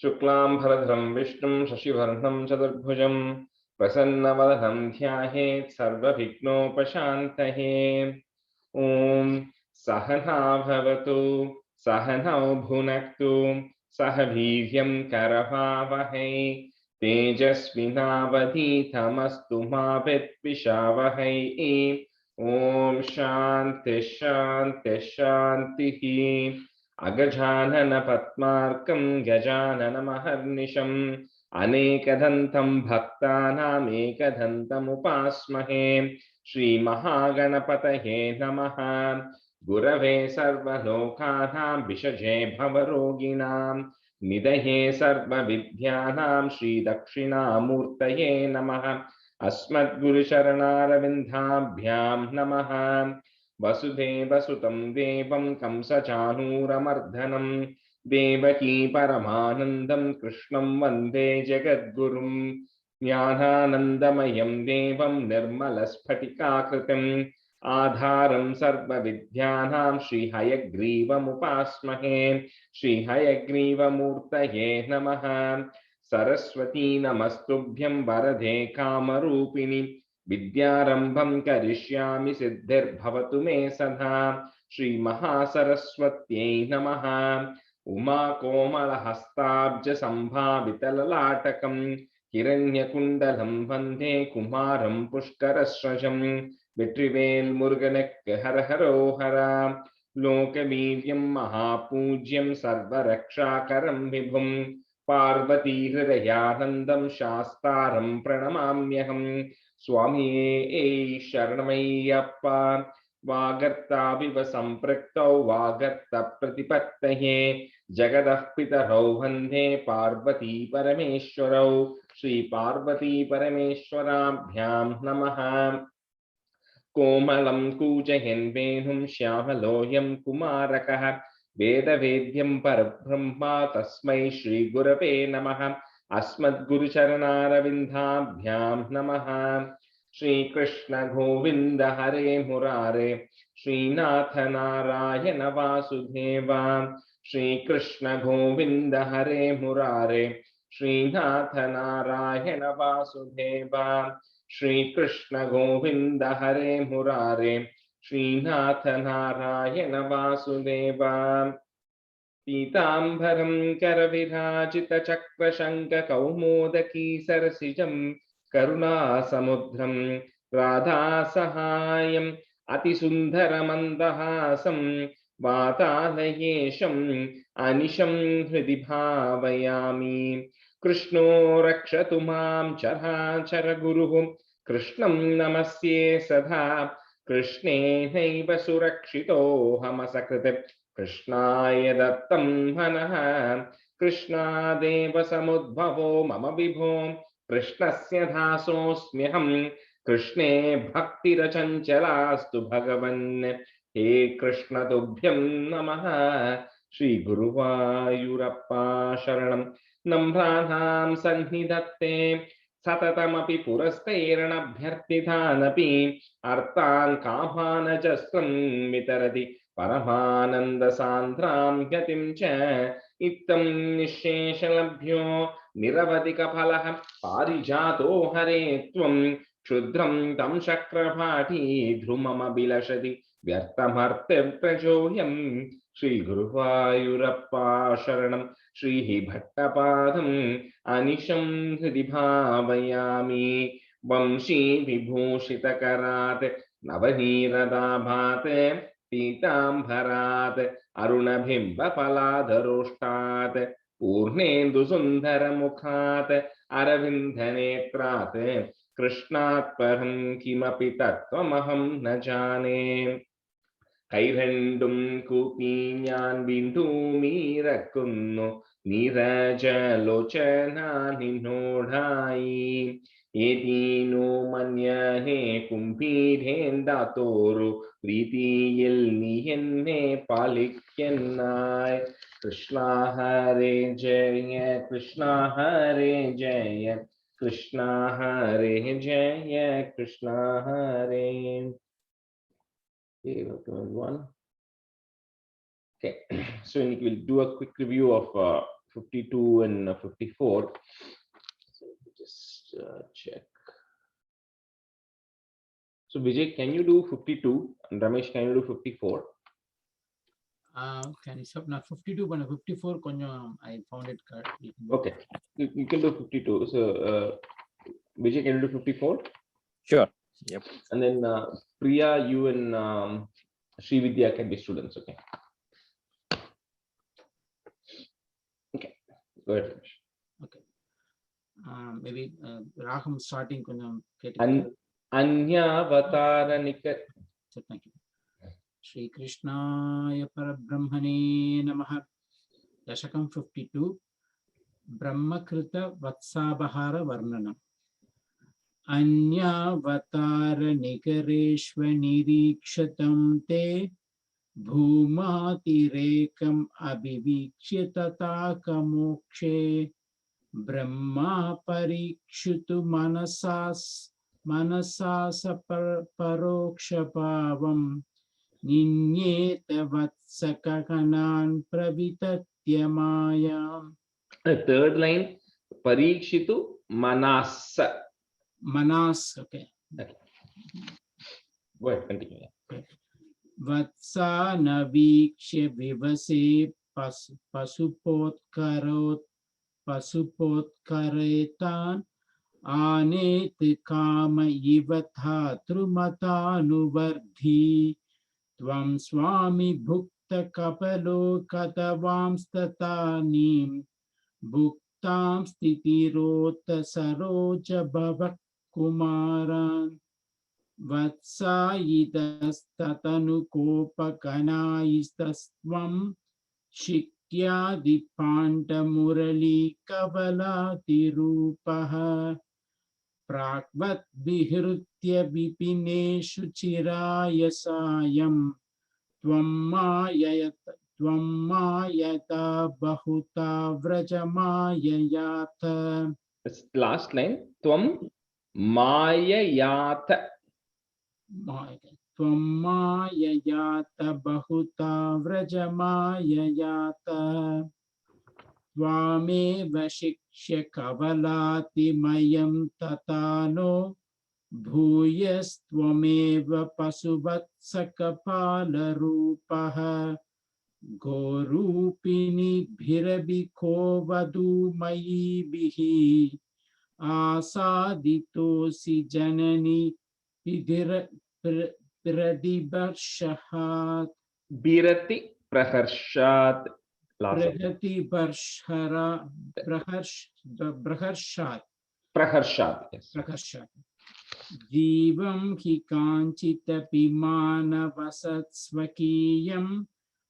शुक्लांभरधरं विष्णुं शशिवर्णं चतुर्भुजं प्रसन्नवदनं ध्यायेत् सर्वविघ्नोपशान्तये। ॐ सहना भवतु सहनौ भुनक्तु सह वीर्यं करवावहै तेजस्विनावधीतमस्तु मा विद्विषावहै। ॐ शान्ति शान्ति शान्तिः। अगजानन पद्मार्कं गजाननमहर्निशम् अनेकदन्तं भक्तानामेकदन्तमुपास्महे। श्रीमहागणपतये नमः। गुरवे सर्वलोकानां विषजे भवरोगिणां निधये सर्वविद्यानां श्रीदक्षिणामूर्तये नमः। अस्मद्गुरुचरणारविन्दाभ्यां नमः। वसुदेवसुतं देवं कंसचाणूरमर्दनं देवकी परमानन्दं कृष्णं वन्दे जगद्गुरुं। ज्ञानानन्दमयं देवं निर्मलस्फटिकाकृतिम् आधारं सर्वविद्यानां श्रीहयग्रीवमुपास्महे। श्रीहयग्रीवमूर्तये नमः। सरस्वती नमस्तुभ्यं वरदे कामरूपिणि विद्यारंभं करिष्यामि सिद्धिर्भवतु मे सदा। श्री महासरस्वत्यै नमः। उमा कोमलहस्ताब्ज संभावितललाटकं हिरण्यकुण्डलं वन्दे कुमारं पुष्करस्रजं। வெற்றிவேல் முருகனுக்கு ஹர ஹரோஹரா. லோகவீர்யம் மகாபூஜ்யம் சர்வரக்ஷாகரம் விபும் பார்வதி ஹிருதயானந்தம் சாஸ்தாரம் பிரணமாம்யகம். சுவாமியே சரணமையப்பா. வாகர்த்தாவிவ சம்பிரக்தௌ வாகர்த்த பிரதிபத்தயே ஜகதः பிதரௌ வந்தே பார்வதி பரமேஸ்வரௌ. ஸ்ரீ பார்வதி பரமேஸ்வராभ्यां நமः. कोमलं कूजयन् वेणुं श्यामलोऽयं कुमारकः वेदवेद्यं परब्रह्मा तस्मै श्रीगुरवे नमः। अस्मद्गुरुचरणारविन्दाभ्यां नमः। श्रीकृष्ण गोविन्द हरे मुरारे श्रीनाथ नारायण वासुदेव। श्रीकृष्ण गोविन्द हरे मुरारे श्रीनाथ नारायण वासुदेव। श्रीकृष्ण गोविन्द हरे मुरारे श्रीनाथ नारायण वासुदेव। पीताम्बरं करविराजितचक्रशङ्खकौमोदकी सरसिजं करुणासमुद्रं राधासहायम् अतिसुन्दरमन्दहासं वातालयेशम् अनिशं हृदि भावयामि। कृष्णो रक्षतु मां चराचरगुरुः कृष्णं नमस्ये सदा। कृष्णेनैव सुरक्षितोऽहमसकृत् कृष्णाय दत्तं मनः। कृष्णादेव समुद्भवो मम विभो कृष्णस्य दासोऽस्म्यहम्। कृष्णे भक्तिरचञ्चलास्तु भगवन्। हे कृष्ण तुभ्यं नमः। श्री गुरुवायूरप्पा शरणं। नम्राणां सन्निधत्ते सततमपि पुरस्तैरणभ्यर्थितानपि अर्थान् कामानजस्रं वितरति परमानन्दसान्द्रां गतिं च। इत्थं निःशेषलभ्यो निरवधिकफलः पारिजातो हरे त्वं क्षुद्रं तं शक्रपाठी ध्रुममभिलषति व्यर्थमर्त्यप्रचोर्यं। श्री गुरुवायूरप्पा शरणं। श्री भट्टपादम् अनिशं हृदि भावयामि। वंशी विभूषितकरात् नवनीरदाभात् पीताम्बरात् अरुणबिम्बफलाधरोष्टात् पूर्णेन्दुसुन्दरमुखात् अरविन्दनेत्रात् कृष्णात् परं किमपि तत्त्वमहं न जाने। കൈരണ്ടും കൂപ്പി ഞാൻ ബിന്ദുമീരക്കുന്നു നീരജലോചന നിന്നോടായി. ഏതീനോ മന്യഹേ കുംഭീരേന്ദാത്തോരു പ്രീതിയിൽ നീ എന്നെ പാലിക്കുന്നായി. കൃഷ്ണ ഹരേ ജയ കൃഷ്ണ ഹരേ ജയ കൃഷ്ണ ഹരേ ജയ കൃഷ്ണ ഹരേ. Okay, welcome everyone. Okay, so we'll do a quick review of 52 and 54. So just check. So Vijay, can you do 52? And Ramesh, can you do 54? Can you stop now? 52 but 54 I found it correct. Okay, you can do 52. So Vijay, can you do 54? Sure. Yep. And then Priya, you and Srividya can be students. Okay. Okay. Go ahead, Ramesh. Okay. Maybe Raham starting Anyavataраnika. So thank you. Shri Krishnaya Parabrahmane Namaha. Dashakam 52. Brahmakrita Vatsabhara Varnanam. Anyavatara Nikareshva Nirikshatam Te Bhumatirekam Abhivikshya Tataka Mokshe Brahma Parikshutu Manasasa Parokshapavam Ninyeta Vatsakakanan Pravitatyamaya. Third line, Parikshitu Manasa. Manas, okay. Go ahead, continue. Vatsa navikshya vivase pasupotkaretan aneti kama ivatha trumatanuvardhi tvam swami bhukta kapalo katavam statanim bhuktam stitirota saroja bhavak kumaran Vatsayidastatanu Shikyadipandamurali Kavalatirupaha Prakvat Vihrutya Vipineshu Chirayasayam Tvamayata Bahuta Vrajamayayata. Last line, Tvam Mayayata. Tvamayayata Bahuta Vrajamayayata. Tvameva Shikshya Kavalati Mayam Tatano Bhuyastvameva Pasuvatsakapala Rupaha Gorupini Bhirabhiko Vadu Mayi Bihi Asaditosi Janani Pradibarshahat Birati Praharshat. Praharshat. Praharshat. Yes. Praharshat. Divam hi kanchita pimana vasat svakiyam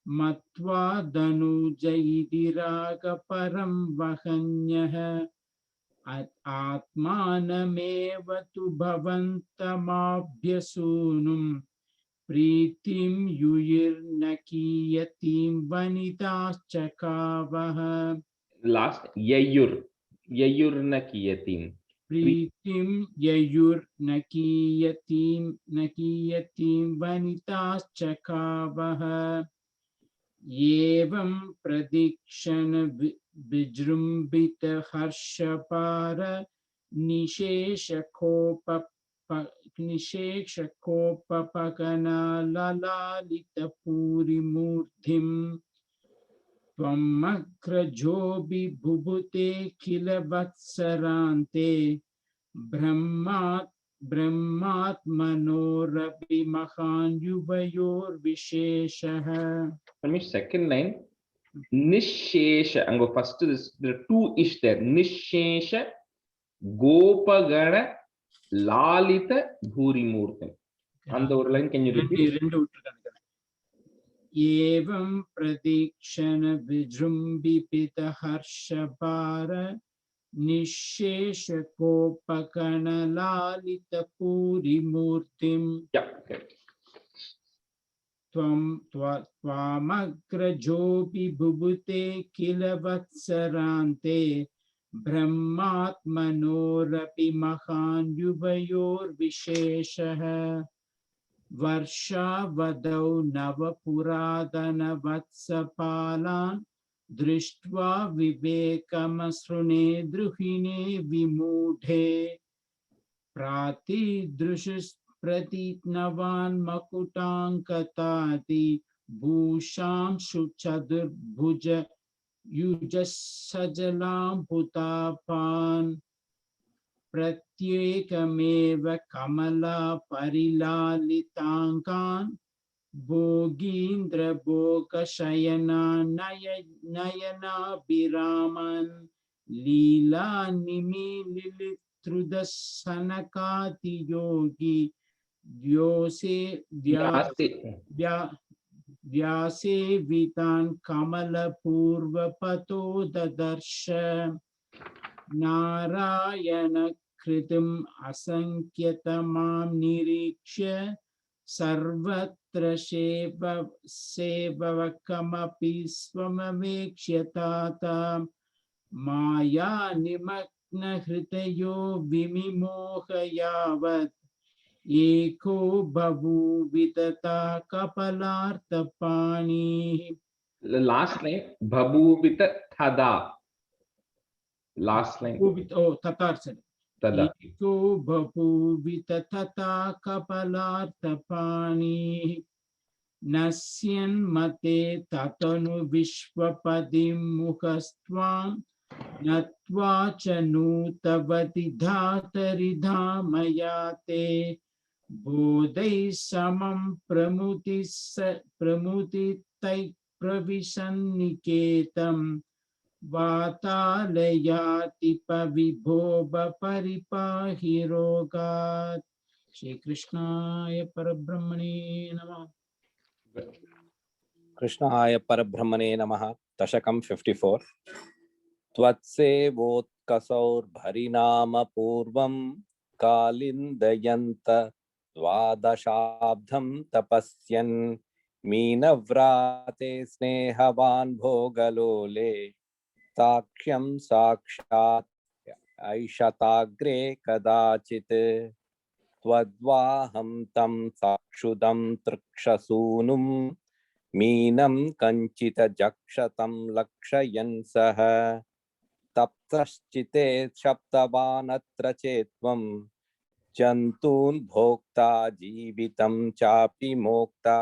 matva danujayidiraga param vahanyah atmanameva tu bhavantamabhyasunum Pritim yuyirnakiyatim vanidaschakavaha. Last, Yayurnakiyatim. Pritim yayurnakiyatim vanidaschakavaha. Yevam pradikshana vijrumbita harshapara nisheshakopa Nishekshakopapakana lalalita puri murthim Tvamakrajobi bhubute kila vatsarante Brahmat manorabi mahan yuvayor visheshaha. Second line, Nishesha. And go first to this. There are two ish there. Nishesha Gopagana Lalita Bhuri Murthan. And the line, can you repeat? Evam pradikshana vijrumbipita harshapara nishesha kopakana lalita puri murtim. Yeah, okay. Tvamagrajopi bhubute kila vatsarante Brahmatmanorapi mahan yuvayor visheshaha Varsha vadau nava puradana vatsapalan दृष्ट्वा विवेकमसृणे द्रुहिणे विमूढे प्रातिदृशस्प्रतिज्ञवान् मकुटाङ्कताति भूषांशु चतुर्भुज युजसजलाम्बुतापान् प्रत्येकमेव कमला परिलालिताङ्कान् भोगीन्द्रभोगशयना नयनाभिरामन् लीला निमीलितृदसनकाति योगी व्यासे वितान् कमलपूर्वपतो ददर्श नारायण कृतम् असंख्यतमां निरीक्ष्य सर्वत्र सेवकमपि स्वमवेक्ष्य ताता माया निमग्नहृदयो विमिमोह यावत् एको बभूवितता कपलार्तपाणिः. The last line, Bhabhuvita Thada. Last line. Oh, Tatar said. Tada. Eko bhavuvita tata kapalartapani nasyan mate tatanu vishwapadim mukhastvam natva chanutavati dhataridhamayate bodhai samam pramuti pravisanniketam वातालयाति पविभोब परिपाहि रोगात्. श्री कृष्णाय परब्रह्मणे नमः. कृष्णाय परब्रह्मणे नमः. दशकं 54. त्वत्सेवोत्कसौर्भरिनाम पूर्वं कालिन्दयन्त द्वादशाब्दं तपस्यन् मीनव्राते स्नेहवान् भोगलोले साक्ष्यं साक्षात् ऐषताग्रे कदाचित् त्वद्वाहं तं साक्षुदं तृक्षसूनुं मीनं कञ्चित् जक्षतं लक्षयन् सः तप्तश्चिते शप्तवानत्र चेत्त्वं जन्तून् भोक्ता जीवितं चापि मोक्ता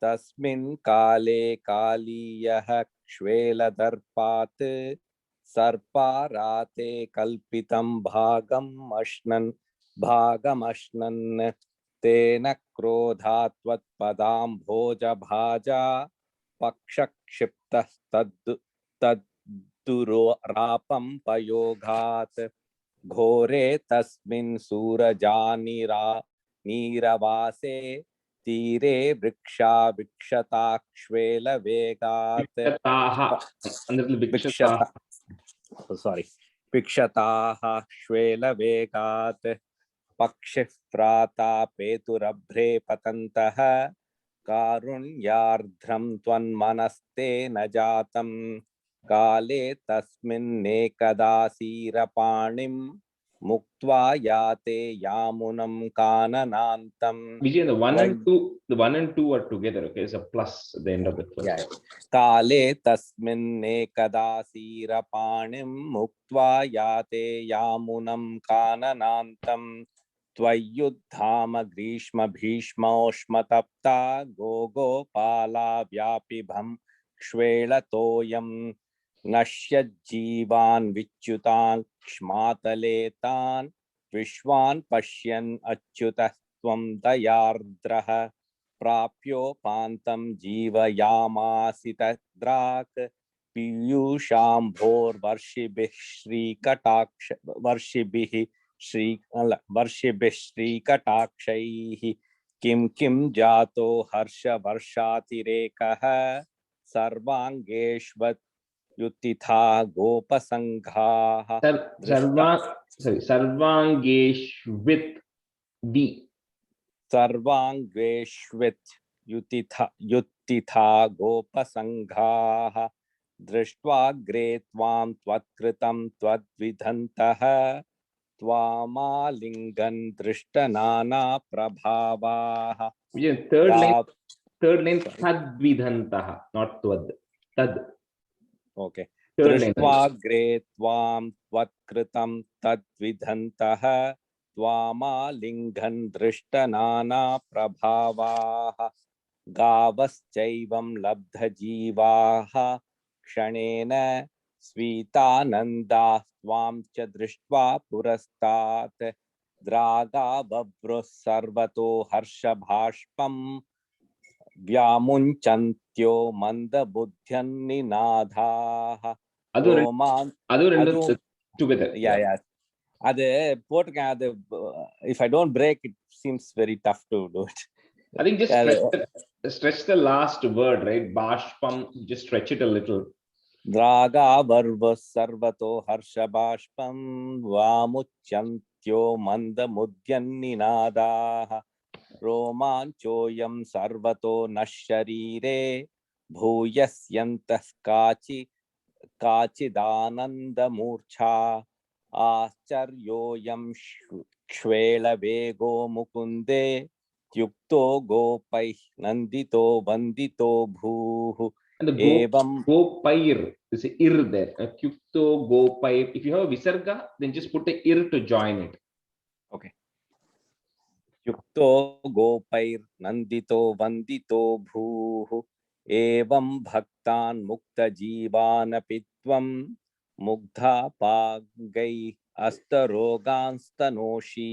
तस्मिन् काले कालीयः क्ष्वेलदर्पात् सर्पाराते कल्पितं भागमश्नन् तेन क्रोधात् त्वत्पदाम्भोजभाजा पक्षक्षिप्तस्तद्दुरापं पयोघात् घोरे तस्मिन् सूरजानीरवासे तीरे वृक्षा विक्षताक्ष्वेलवेगात् विक्षताः क्ष्वेलवेगात् पक्षिः प्रातापेतुरभ्रे पतन्तः कारुण्यार्द्रं त्वन्मनस्ते न जातं काले तस्मिन्नेकदासीरपाणिं मुक्त्वा याते यामुनं काननान्तं. Vijay, the one and two are together. Okay, it's a plus at the end of it. Yeah. काले तस्मिन्नेकदासीरपाणिं मुक्त्वा याते यामुनं काननान्तं त्वय्युत्थाम ग्रीष्म भीष्मोष्मतप्ता गोपाला व्यापिभं क्ष्वेलतोयं नश्यज्जीवान् विच्युताक्ष्मातले तान् विश्वान् पश्यन् अच्युतः त्वं दयार्द्रः प्राप्योपान्तं जीवयामासित द्राक् पीयूषाम्भोर्वर्षिभिः श्रीकटाक्षैः किं जातो हर्षवर्षातिरेकः सर्वाङ्गेष्वत्युत्थिता गोपसङ्घाः. सर्वाङ्गेष्वित्युत्थिता गोपसङ्घाः दृष्ट्वाग्रे त्वां त्वत्कृतं त्वद्विधन्तः त्वामालिङ्गन् दृष्टनाना प्रभावाः. Third line, tadvidhantaha, not tvad. Tad. Okay. Third line. दृष्ट्वाग्रे त्वां त्वत्कृतं तद्विधन्तः त्वामालिङ्घन् दृष्टनानाप्रभावाः गावश्चैवं लब्धजीवाः क्षणेन स्वीतानन्दाः त्वां च दृष्ट्वा पुरस्तात् द्रागा बभ्रुः सर्वतो हर्षभाष्पम् व्यामुञ्चन्त्यो मन्दबुद्ध्यन्निनादाः रोमान् அது ரெண்டு அதுவும் together. yeah அது போட்டுக்கேன் அது if I don't break it seems very tough to do it. I think just stretch the last word, right? Bashpam, just stretch it a little. Draga varvas sarvato harsha bashpam vamuchyantyo manda mudhyanninadaha romanchoyam sarvato nasharire bhuyasyantas kachidananda murcha आश्चर्योऽयं क्ष्वेलवेगो मुकुन्दे युक्तो गोपैः नन्दितो वन्दितो भूः And the एवं gopair is a ir there. Kyukto gopair. If you have a visarga, then just put a ir to join it. Okay. युक्तो गोपैः नन्दितो वन्दितो भूः एवं भक्तान् मुक्तजीवानपि त्वं मुग्धा पागैः अस्तरोगांस्तनोषि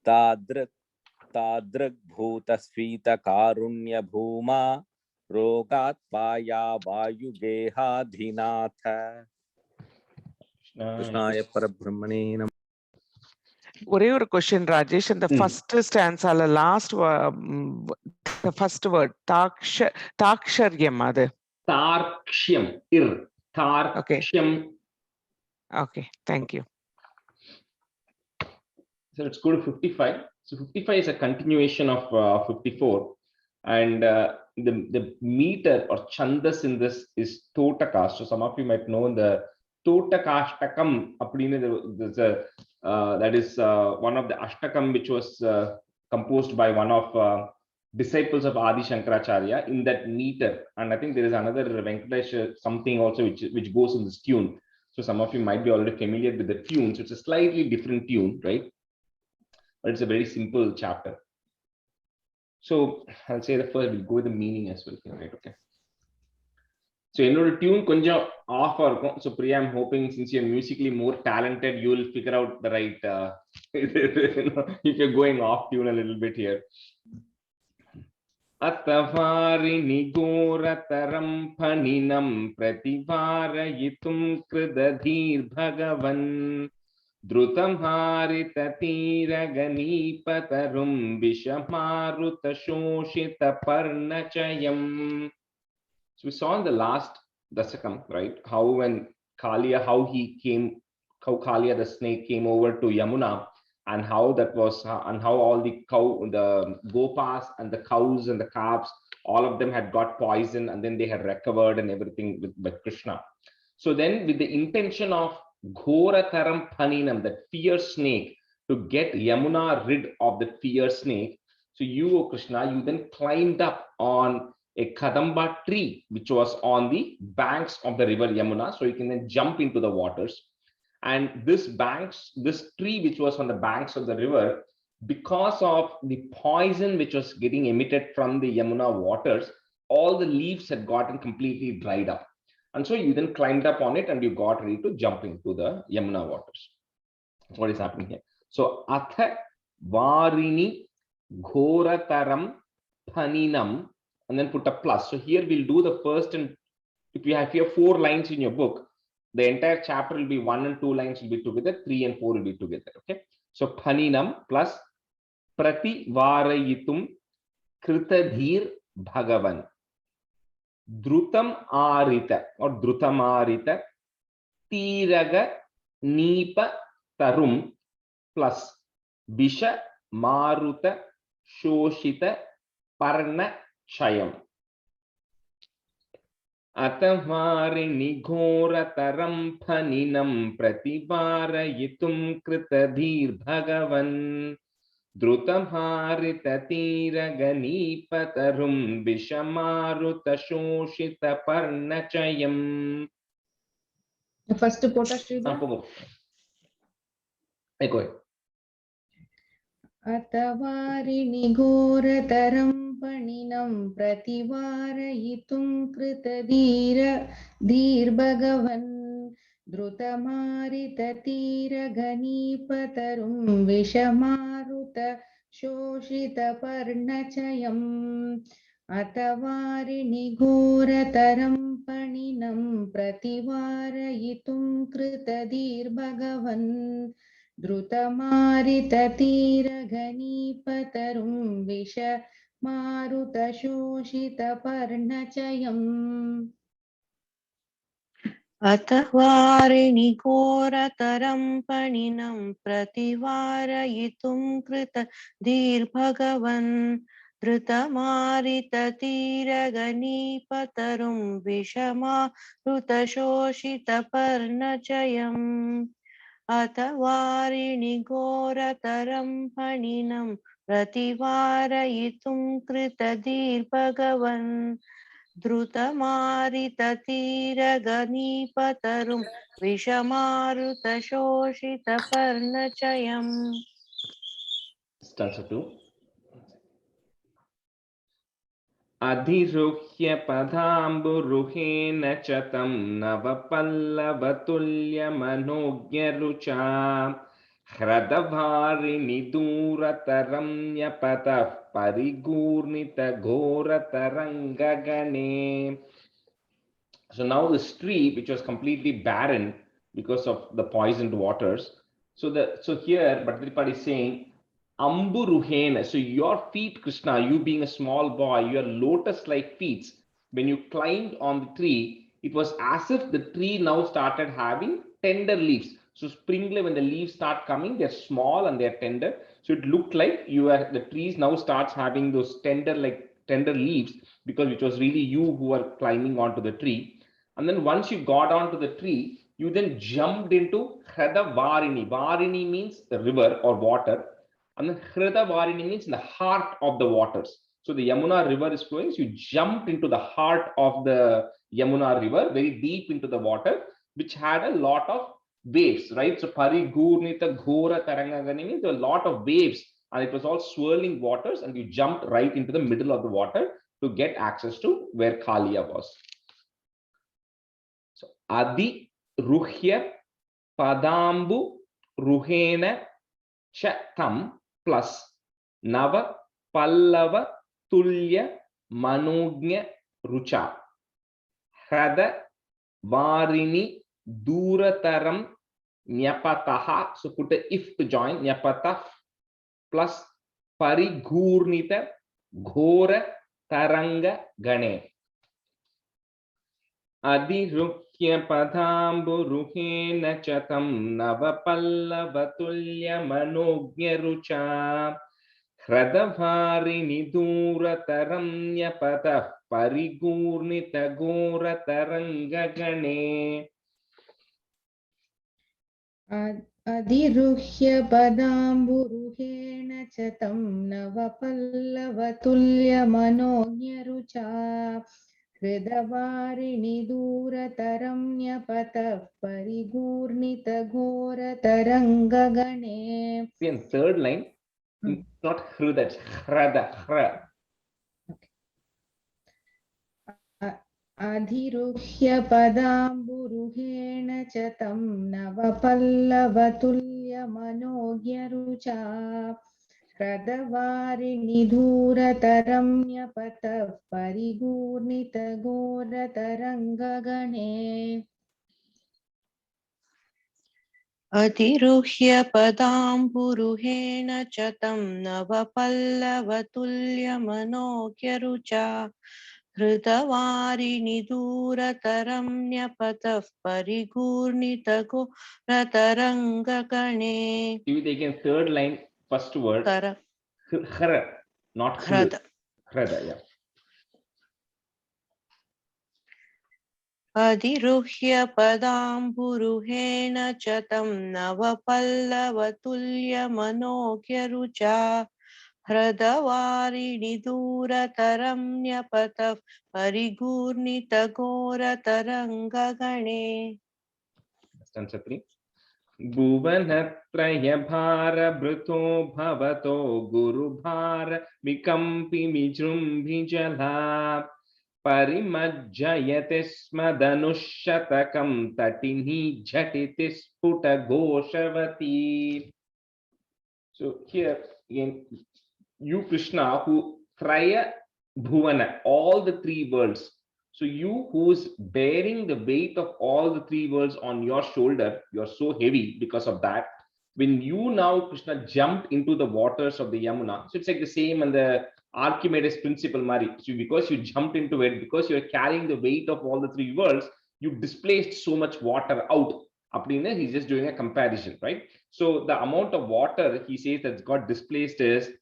तादृग्भूतस्फीतकारुण्यभूमा रोगात् पाया वायुगेहाधिनाथ कृष्णाय परब्रह्मणे नमः. ஒரே ஒரு question, Rajesh, in the first stanza, the last the first word, taksharyam, adu. Tarkshyam, ir. Tarkshyam. Okay, thank you. So let's go to 55. So 55 is a continuation of 54, and the meter or chandas in this is Totaka. So some of you might know the Totakashtakam. That is one of the Ashtakam which was composed by one of disciples of Adi Shankaracharya in that meter. And I think there is another Venkatesh something also which goes in this tune. So some of you might be already familiar with the tune. So it's a slightly different tune, right? But it's a very simple chapter. So I'll say the first, we'll go with the meaning as well here, right? Okay. So the tune konja off or so Priya, I'm hoping since you're musically more talented, you will figure out the right if you're going off tune a little bit here. Atavarini gorataram phaninam prativarayitum kridadhir bhagavan Drutam harita tiragani-patarum vishamaruta shoshita parnachayam. So we saw in the last dasakam, right? How when Kaliya, how Kaliya the snake came over to Yamuna, and how that was, and how all the gopas and the cows and the calves, all of them had got poison, and then they had recovered and everything by Krishna. So then, with the intention of Ghorataram Phaninam, that fierce snake, to get Yamuna rid of the fierce snake. So you, O Krishna, you then climbed up on a Kadamba tree, which was on the banks of the river Yamuna, so you can then jump into the waters. And this tree which was on the banks of the river, because of the poison which was getting emitted from the Yamuna waters, all the leaves had gotten completely dried up. And so you then climbed up on it and you got ready to jump into the Yamuna waters. That's what is happening here. So, Atha Varini Ghorataram Phaninam, and then put a plus. So here we'll do the first, and if you have here 4 lines in your book, the entire chapter will be 1 and 2 lines will be together, 3 and 4 will be together. Okay. So Phaninam plus Prativarayitum Kritadhir Bhagavan. Drutam Arita or Drutamarita Tiraga Nipa Tarum plus Visha Maruta Shoshita Parna Chayam. Atavarini Ghorataram Phaninam Prativarayitum Kritadhir Bhagavan Drutam Harita Tiragani-patarum Vishamaruta Shoshita Parnachayam. First pota Sridhar. Go ahead. अतवारिणि घोरतरं पणिनं प्रतिवारयितुं कृतधीर्भगवन् द्रुतमारिततीरगणीपतरुं विषमारुत शोषितपर्णचयम् अतवारिणि घोरतरं पणिनं प्रतिवारयितुं कृतधीर्भगवन् द्रुतमारिततीरगणीपतरुं विषमारुतशोषितपर्णचयम् अतवारिणि घोरतरं पणिनं प्रतिवारयितुं कृतधीर्भगवन् धृतमारिततीरगणीपतरुं विषमारुतशोषितपर्णचयम् अतवारिणि घोरतरं फणिनं प्रतिवारयितुं कृतधीर्भगवन् द्रुतमारिततीरगणीपतरुं विषमारुतशोषितपर्णचयम् Stanza 2. अधिरुह्य पदाम्बुरुहेण च तं नवपल्लवतुल्यमनोज्ञरुचा ह्रदवारिणि दूरतरं न्यपतः परिगूर्णितघोरतरङ्गगणे. So now this tree, which was completely barren because of the poisoned waters, so here Bhadrapad is saying Amburuhena. So your feet, Krishna, you being a small boy, your lotus-like feet, when you climbed on the tree, it was as if the tree now started having tender leaves. So springly, when the leaves start coming, they're small and they're tender. So it looked like the trees now starts having those tender leaves, because it was really you who were climbing onto the tree. And then once you got onto the tree, you then jumped into Hrada Varini. Varini means the river or water. And then Hrida Varini means in the heart of the waters. So the Yamuna river is flowing. So you jumped into the heart of the Yamuna river, very deep into the water, which had a lot of waves, right? So Parigurnita Ghora Tarangagani means there were a lot of waves, and it was all swirling waters, and you jumped right into the middle of the water to get access to where Kaliya was. So Adi Ruhya Padambu Ruhena Chatam plus Nava Pallava Tulya Manognya Rucha Hrada Varini Durataram Nyapataha. So put a if to join Nyapatah plus Parigurnita Ghora Taranga Gane. Adiruhya padamburuhena chatam navapallavatullya manognya rucha Hradavari nidurataram nyapatah parigurnita goratarangagane. अधिरुह्य पदाम्बुरुहेण च तं नवपल्लवतुल्यमनोज्ञरुचा हृदवारिणि दूरतरं न्यपतः परिगूर्णितघोरतरङ्गगणे. In third line, not Hrida, it's Hrada. अधिरुह्य पदाम्बुरुहेण च तं नवपल्लवतुल्यमनोज्ञरुचा ह्रदवारिणि दूरतरं न्यपतः परिगूर्णितघोरतरङ्गगणे. अधिरुह्य पदाम्बुरुहेण च तं नवपल्लवतुल्यमनोज्ञरुचा हृदवारिणि दूरतरं न्यपतः परिगूर्णितघोरतरङ्गगणे. Do it again, third line, first word. Hrada, not Hrada. Hrada, yeah. अधिरुह्य पदाम्बुरुहेण च तं नवपल्लवतुल्यमनोज्ञरुचा ह्रदवारिणि दूरतरं न्यपतः परिगूर्णितघोरतरङ्गगणे. stanza 3. Bhuvanatraya bhara bhruto bhavato guru bhara vikampi mijrumbhi jala parimajjayate smadhanushatakam tatini jhatiti sputa ghoshavati. So here again, you Krishna who Traya Bhuvana, all the three worlds. So you who's bearing the weight of all the three worlds on your shoulder, you're so heavy because of that. When you now Krishna jumped into the waters of the Yamuna, so it's like the same and the Archimedes principle, Mari. So because you jumped into it, because you're carrying the weight of all the three worlds, you displaced so much water out. Appadina, he's just doing a comparison, right? So the amount of water he says that's got displaced is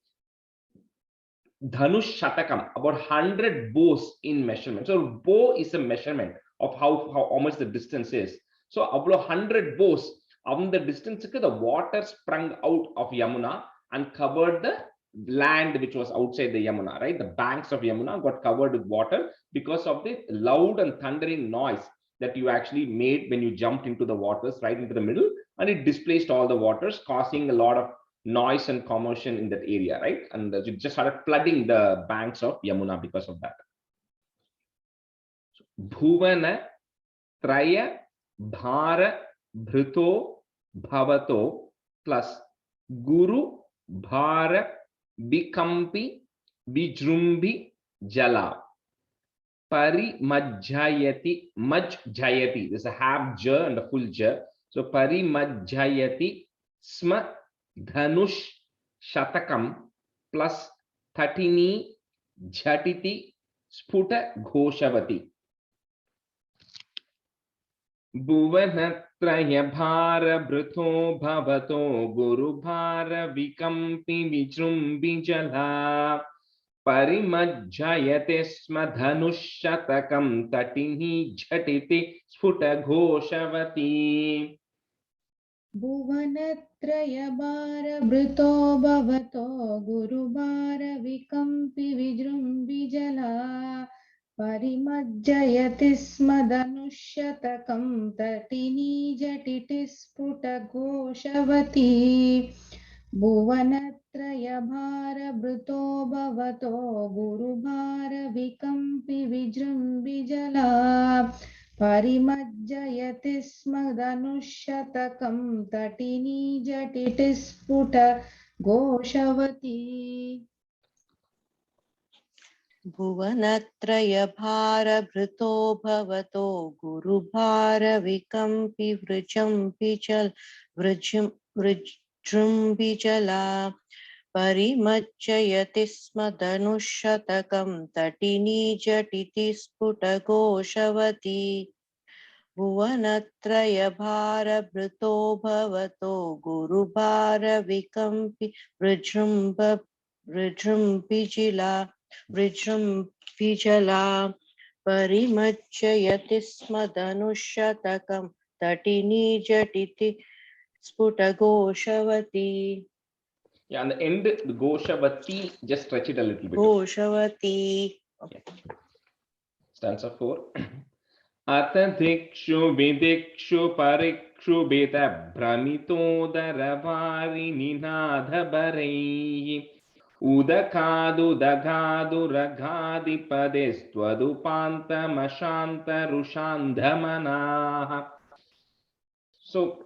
Dhanush Shatakam, about 100 bows in measurement. So bow is a measurement of how much the distance is. So about 100 bows on the distance, the water sprung out of Yamuna and covered the land which was outside the Yamuna, right? The banks of Yamuna got covered with water because of the loud and thundering noise that you actually made when you jumped into the waters right into the middle, and it displaced all the waters, causing a lot of noise and commotion in that area, right? And it just started flooding the banks of Yamuna because of that. So, Bhuvana Traya Bhara Bhruto Bhavato plus Guru Bhara Vikampi Vijrumbhi Jala Parimajjayati Majjayati. There's a half j and a full j. So Parimajjayati Sma Dhanush Shatakam plus Tatini Jhatiti Sputa Ghoshavati. Bhuvanatraya bhara bhruto bhavato guru bhara vikampi vijrumbhi jala parimajjayate sma dhanush shatakam tatini jhatiti sputa ghoshavati. भुवनत्रय भारभृतो भवतो गुरुभार विकम्पि विजृम्भिजला परिमज्जयति स्म धनुष्यतकं तटिनी जटिति स्फुटघोषवती भुवनत्रय भारभृतो भवतो गुरुभार विकम्पि विजृम्भिजला परिमज्जयति स्म धनुष्यतकं तटिनी जटिति स्फुट घोषवती. भुवनत्रय भारभृतो भवतो गुरुभार विकम्पि वृजृम्भिजला परिमज्जयति स्म धनुष्यतकं तटिनी जटिति स्फुटघोषवती भुवनत्रय भारभृतो भवतो गुरुभार विकम्पि वृजृम्भिजला परिमज्जयति स्म धनुष्यतकं तटिनी जटिति स्फुटघोषवती. Yeah, and the end, the Goshavati, just stretch it a little bit. Ghoshavati. Okay. Stanza 4. Ata dikshu vidikshu parikshu beta bhramito daravari ninadha barai udakadu dagadu ragadi padestwadupanta mashanta rushandhamanaha. So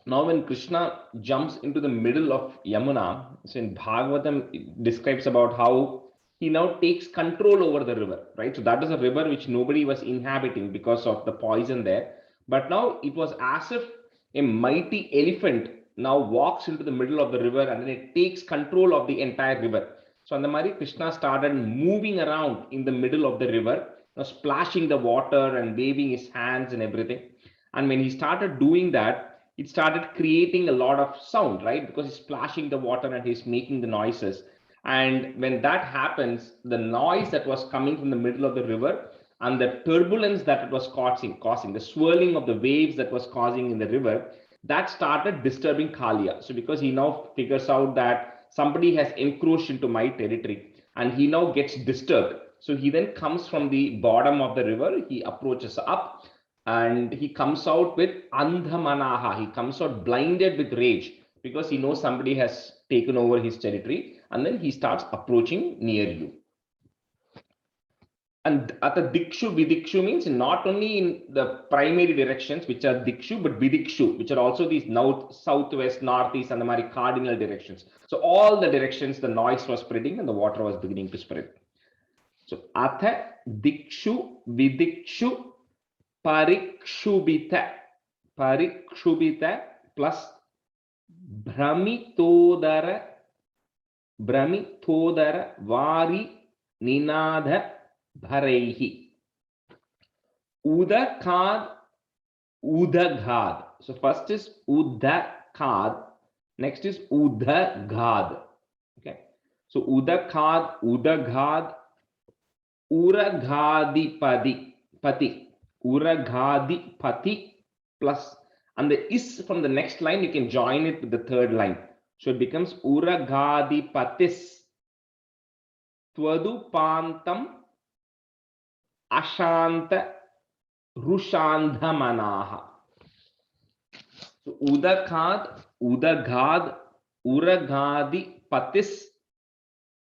now when Krishna jumps into the middle of Yamuna, so in Bhagavatam it describes about how he now takes control over the river, right? So that is a river which nobody was inhabiting because of the poison there. But now it was as if a mighty elephant now walks into the middle of the river and then it takes control of the entire river. So on the Mari, Krishna started moving around in the middle of the river, splashing the water and waving his hands and everything. And when he started doing that, it started creating a lot of sound, right? Because he's splashing the water and he's making the noises. And when that happens, the noise that was coming from the middle of the river and the turbulence that it was causing, the swirling of the waves that was causing in the river, that started disturbing Kaliya. So because he now figures out that somebody has encroached into my territory and he now gets disturbed. So he then comes from the bottom of the river, he approaches up and he comes out with andhamanaha. He comes out blinded with rage because he knows somebody has taken over his territory, and then he starts approaching near you. And ata dikshu vidikshu means not only in the primary directions, which are dikshu, but vidikshu, which are also these north, southwest, northeast, and the mari cardinal directions. So all the directions, the noise was spreading and the water was beginning to spread. So atha dikshu vidikshu parikshubita. Parikshubita plus Brahmitodara Vari Ninadha Bharaihi. Udakad Udagad. So first is Udakad, next is Udagad. Okay. So Udakad, Udagad, Uraghadipati, Uraghadipati plus, and the is from the next line, you can join it with the third line. So it becomes Uraghadipatis Tvadupantam Ashanta Rushandhamanaha. So Udakad, Udagad, Uraghadipatis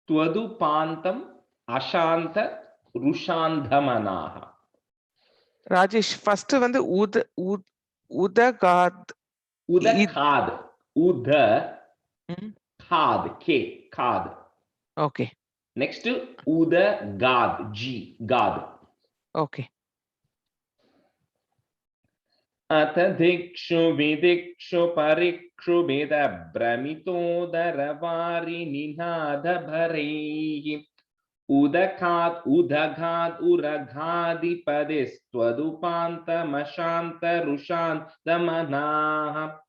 Tvadupantam Ashanta Rushandhamanaha. Rajesh, first வந்து udagad. Udakad. Uda. Hmm. Khad. K. Khad. Okay. Next to Udagad. G. God. Okay. Atha dikshu vidikshu parikshu veda brahmito daravari ninada bharehi. Udakad, Udagad, Uraghadi Padis, Twadupanta, Mashanta, Rushan, Damanaha.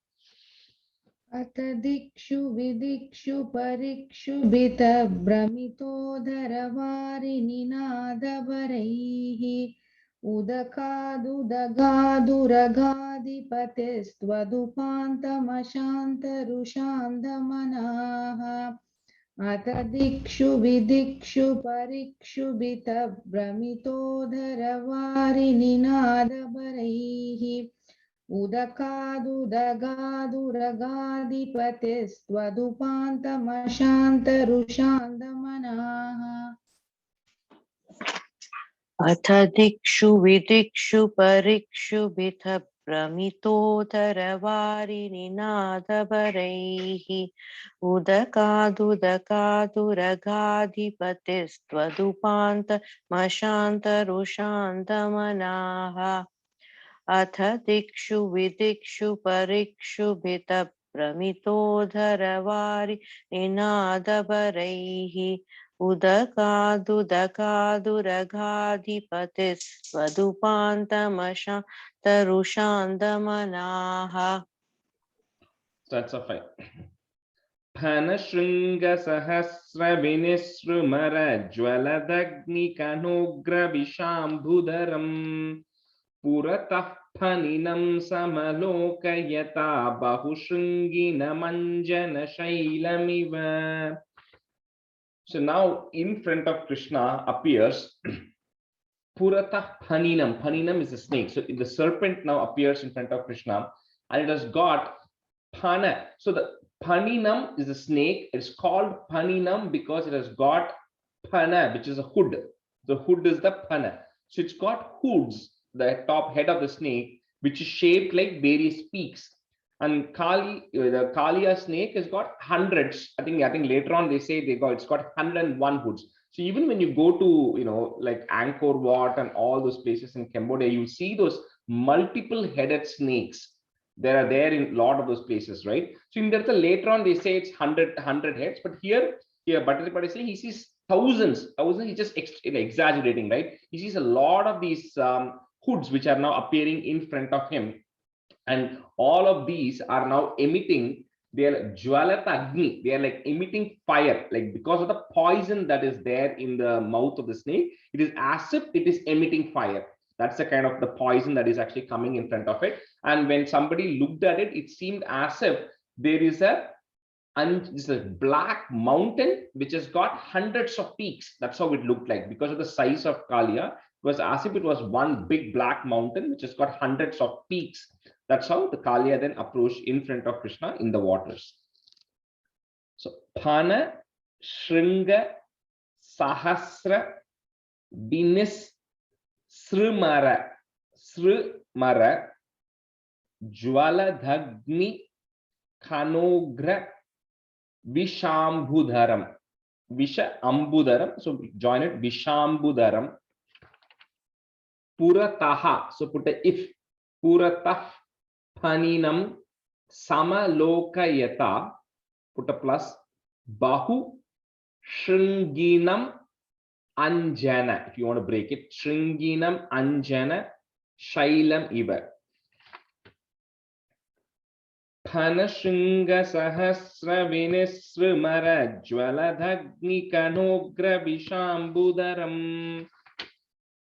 अथ दिक्षु विदिक्षु परिक्षु बित भ्रमितोदरवारिनिनादभरैः उदकादुदगादुरगाधिपतिस्त्वदुपान्तमशान्तरुषान्दमनाः अथ दिक्षु विदिक्षु परिक्षु बित भ्रमितोदरवारिनिनादभरैः उदकादुदगादुरगाधिपतिस्त्वदुपान्तमशान्तरुषान्दमनाः अथ दिक्षु विदिक्षु परीक्षु बिथ भ्रमितोदरवारिनिनादभरैः उदकादुदकादुरगाधिपतिस्त्वदुपान्तमशान्तरुषान्दमनाः अथ दिक्षु विदिक्षु परीक्षु बित भ्रमितोदरवारिनिनादभरैः उदकादुदकादुरगाधिपतिस्त्वदुपान्तमशान्तरुषान्दमनाः. That's a five. Panashringa Sahasra Vinisrumara Jwaladagni Kanogra Vishambhudaram Puratah Paninam Samalokayata Bahushringina Manjana Shailamiva. So now in front of Krishna appears Puratah Paninam. Paninam is a snake. So the serpent now appears in front of Krishna, and it has got Pana. So the Paninam is a snake. It's called Paninam because it has got Pana, which is a hood. The hood is the Pana. So it's got hoods, the top head of the snake, which is shaped like various peaks. And Kali, the Kaliya snake has got hundreds. I think later on they say it's got 101 hoods. So even when you go to, like Angkor Wat and all those places in Cambodia, you see those multiple headed snakes. There are there in a lot of those places, right? So in that later on they say it's 100 heads, but here Bhattacharya saying he sees thousands. He's just exaggerating, right? He sees a lot of these hoods which are now appearing in front of him, and all of these are now emitting. They are Jwalat Agni. They are like emitting fire, like because of the poison that is there in the mouth of the snake. It is as if it is emitting fire. That's the kind of the poison that is actually coming in front of it. And when somebody looked at it, it seemed as if there is a black mountain which has got hundreds of peaks. That's how it looked like because of the size of Kaliya. was as if it was one big black mountain which has got hundreds of peaks. That's how the Kaliya then approached in front of Krishna in the waters. So Phana Shringa Sahasra Vinis Srimara Jwaladhagni Kanogra Vishambudharam. Visha Ambudaram. So join it. Vishambudharam. Purataha. So put a if. Puratah Paninam Samalokayata. Put a plus. Bahu Shringinam Anjana. If you want to break it. Shringinam Anjana Shailam Iva. Panashringa Sahasra Vinisrimara Jwaladhagni Kanogra Vishambudaram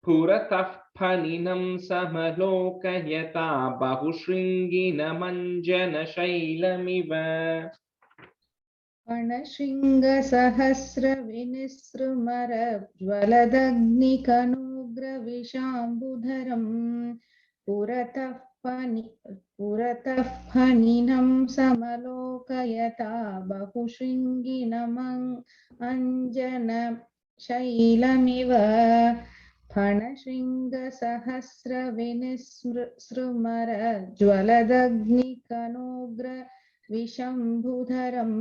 Puratah Paninam Samalokayata Bahushringina Manjana Shailamiva. Panashringa Sahasra Vinisrimara Jwaladhagni Kanogra Vishambudharam Puratah Paninam Samalokayata Bahushringinam Anjana Shailamiva. Panashringa Sahasra Vinisrimara Jwaladhagni Kanogra Vishambudharam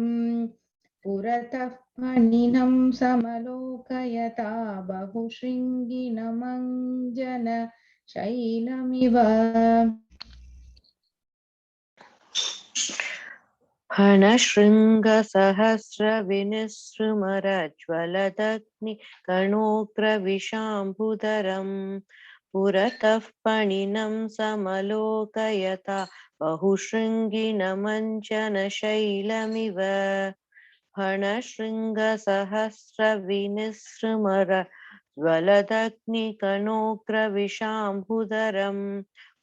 Puratah Paninam Samalokayata Bahushringinam Anjana Shailamiva. Panashringa Sahasra Vinisrimara Jwaladagni Kanokra Vishambudharam Puratah Paninam Samalokayata Bahushringina Manjana Shailamiva. Panashringa Sahasra Vinisrimara Jwaladagni Kanokra Vishambudharam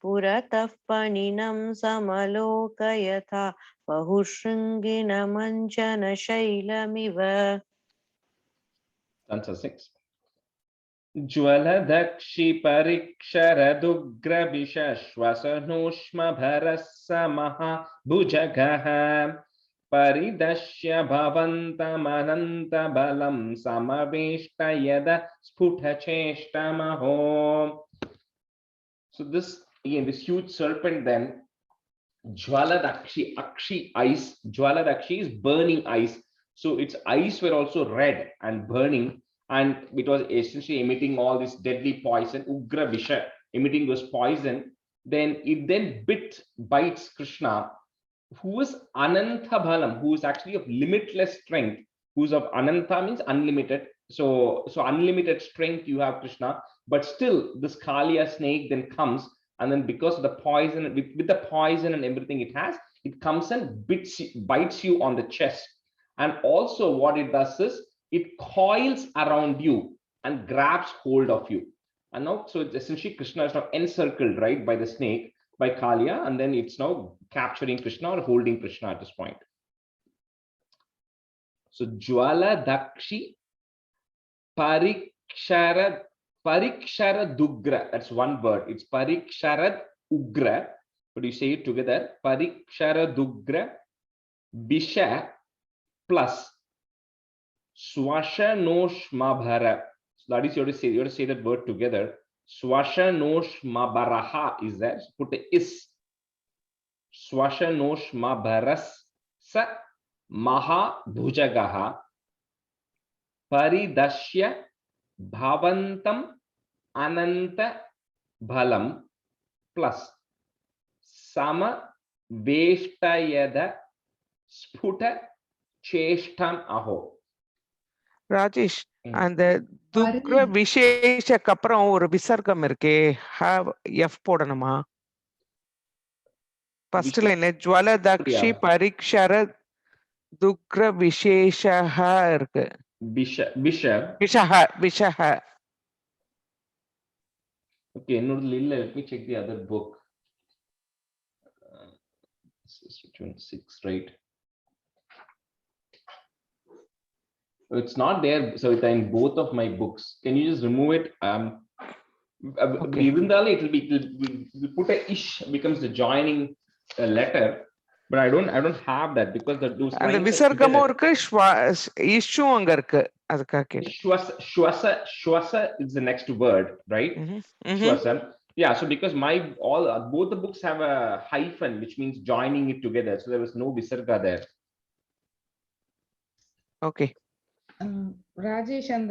Puratah Paninam Samalokayata Bahushringina Manjana Shailamiva. Answer 6. Jwaladakshi Parikshara Dugra Vishashwasanoshma Bharasa Maha Bhujagaha Paridashya Bhavantamananta Balam Samaveshta Yada Sputha Cheshta Maho. So this again, this huge serpent then, Jwaladakshi, Akshi ice, Jwaladakshi is burning ice. So its eyes were also red and burning, and it was essentially emitting all this deadly poison, Ugra Visha, emitting those poison. Then it bites Krishna, who is Ananta Bhalam, who is actually of limitless strength, who's of Ananta means unlimited. So unlimited strength you have Krishna, but still this Kaliya snake then comes, and then because of the poison, with the poison and everything it has, it comes and bites you on the chest. And also what it does is it coils around you and grabs hold of you. And now, so it's essentially Krishna is now encircled, right, by the snake, by Kaliya, and then it's now capturing Krishna or holding Krishna at this point. So Jwaladakshi Parikshara Dugra, that's one word. It's Parikshara Ugra. But you say it together. Parikshara Dugra Visha plus Swashanoshmabhara. So that is you have to say that word together. Swashanoshmabharaha is there. So put the is. Swashanoshmabharas sa maha bhujagaha paridashya bhavantam ananta bhalam plus sama veshtayada sputa cheshtam aho. Rajesh, அந்த துக்ர விசேஷக்கு அப்புறம் ஒரு விசர்க்கம் இருக்கே, F போடணுமா? First லைன்ல ஜ்வலதக்ஷி பரீக்ஷர துக்ர விசேஷஹ இருக்கு. விஷஹ. Okay, no, let me check the other book. This is 26, right? It's not there, so it's in both of my books. Can you just remove it? Okay. Irundale, we put a ish becomes the joining letter, but I don't have that because those அந்த lines are விசர்க்கமும் together. இருக்கு இஷ்ஷும் அங்க இருக்கு அதுக்காக கேட்டேன். Shwasa is the next word, right? Shwasa. Yeah, so because both the books have a hyphen, which means joining it together, so there was no visarga there. Okay. Rajesh, and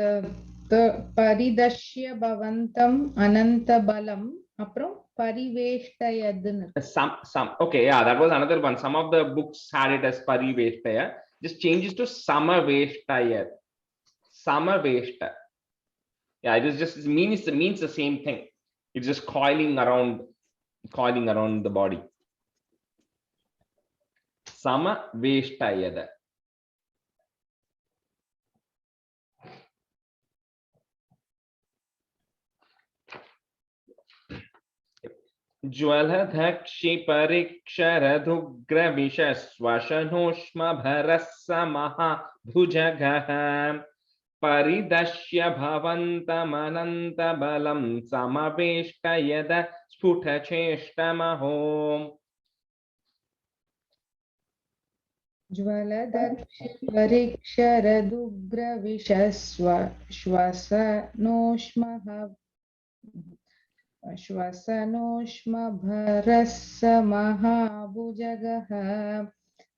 the paridashya bhavantam ananta balam aprom pariveshtayadnu. Some okay, yeah, that was another one. Some of the books had it as pariveshtaya, just changes to samaveshtaya. Samaveshta. Yeah, it is just it means the same thing. It's just coiling around the body. Samaveshtayada. ज्वलधक्षि परिक्षरधुग्र विषश्वशनोष्म भरस्समः भुजगः परिदश्य भवन्तमनन्तबलं समवेष्टयद स्फुटचेष्टमहो ज्वलदक्षि परिक्षरदुग्र विषश्वशनोष्मः श्वसनोष्म भरस्समहाभुजगः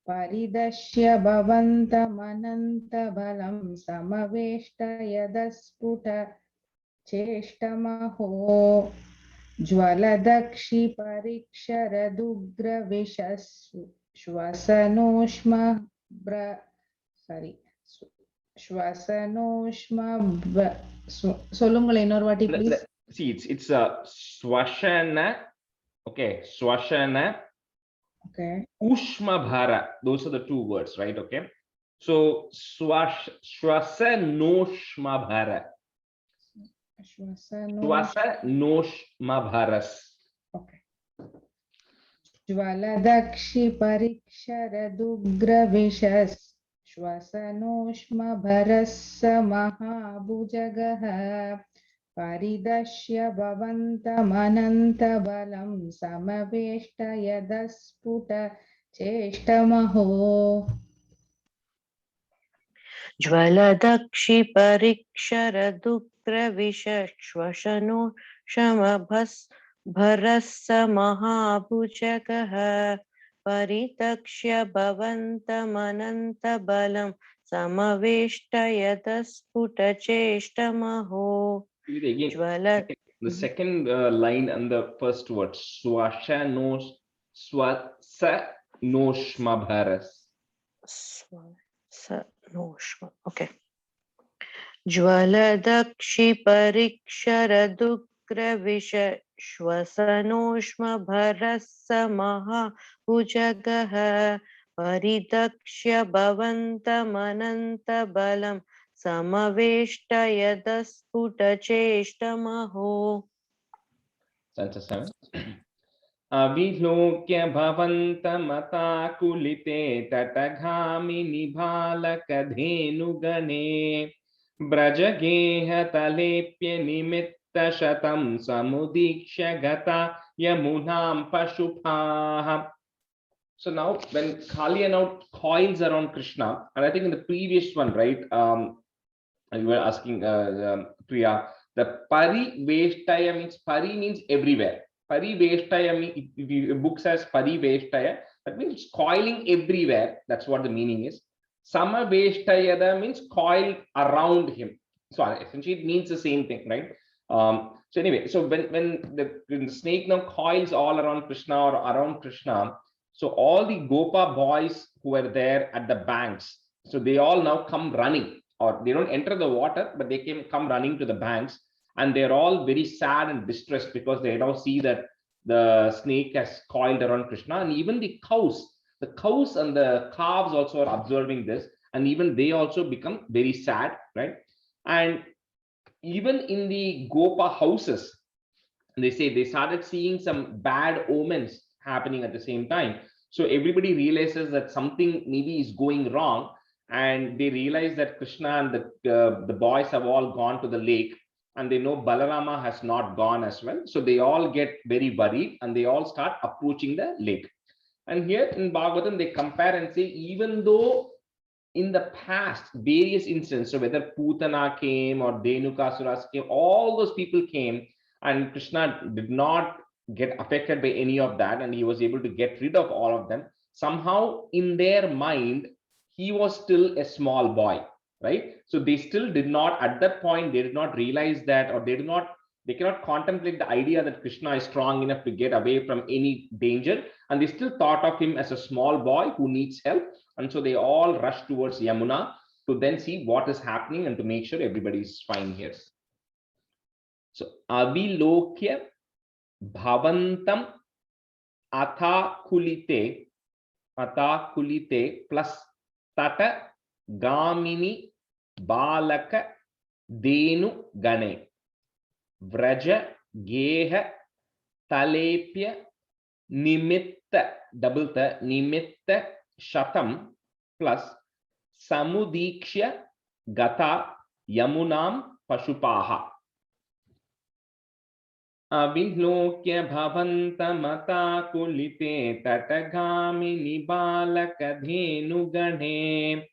परिदश्य भवन्तमनन्तबलं समवेष्टयदस्फुट चेष्टमहो ज्वलदक्षि परिक्षरदुग्र श्वसनोष्म श्वसनोष्म சொல்லுங்களேன் இன்னொரு வாட்டி please. See, it's a swashana, okay, swashana, okay, ushma bhara, those are the two words, right? Okay, so swasanoshma bhara, swasanoshma bharas. okay. ज्वलदक्षि परिक्षरदुग्र विषस् श्वसनोष्म भरस्समहाभुजगः परिदश्य भवन्तमनन्तबलं समवेष्टयदस्फुट चेष्टमहो ज्वलदक्षि परिक्षरदुग्र विषश्वशनो भरस्समहाभुजगः परितक्ष्य भवन्तमनन्तबलं समवेष्टयदस्फुटचेष्टमहो The second line and the first word swasanoshma bharas. Okay. ज्वलदक्षि परिक्षरदुग्र विषश्वसनोष्म भरस्समहाभुजगः परिदक्ष्य भवन्तमनन्तबलं समवेष्टयदस्फुटचेष्टमहो. Stanza 7. अविलोक्य भवन्तमताकुलिते तटघामिनि बालकधेनुगणे व्रजगेहतलेप्य निमित्तशतं समुदीक्ष्य गता यमुनां पशुपाः. So now when Kaliya now coils around Krishna, and I think in the previous one, right, you were asking Priya, the pariveshtaya means pari means everywhere. Pariveshtaya means, if the book says pariveshtaya, that means it's coiling everywhere. That's what the meaning is. Samaveshtayada means coil around him. So essentially it means the same thing, right? So anyway, so when the snake now coils all around Krishna or around Krishna, so all the Gopa boys who were there at the banks, so they all now come running, or they don't enter the water, but they come running to the banks, and they're all very sad and distressed because they now see that the snake has coiled around Krishna. And even the cows and the calves also are observing this, and even they also become very sad, right? And even in the Gopa houses, they say they started seeing some bad omens happening at the same time. So everybody realizes that something maybe is going wrong, and they realize that Krishna and the boys have all gone to the lake, and they know Balarama has not gone as well. So they all get very worried and they all start approaching the lake. And here in Bhagavatam, they compare and say, even though in the past, various instances, so whether Putana came or Dhenukasuras came, all those people came, and Krishna did not get affected by any of that, and he was able to get rid of all of them. Somehow in their mind, he was still a small boy, right? So they still did not, at that point, they did not realize that, or they cannot contemplate the idea that Krishna is strong enough to get away from any danger. And they still thought of him as a small boy who needs help. And so they all rush towards Yamuna to then see what is happening and to make sure everybody is fine here. So avilokya bhavantam atha kulite plus tata gamini balaka denu gane vraja geha talepya nimitta double the nimitta shatam plus samudikshya gata yamunam pashupaha avilokya bhavantamata kulite tatagamini balakadhenu gane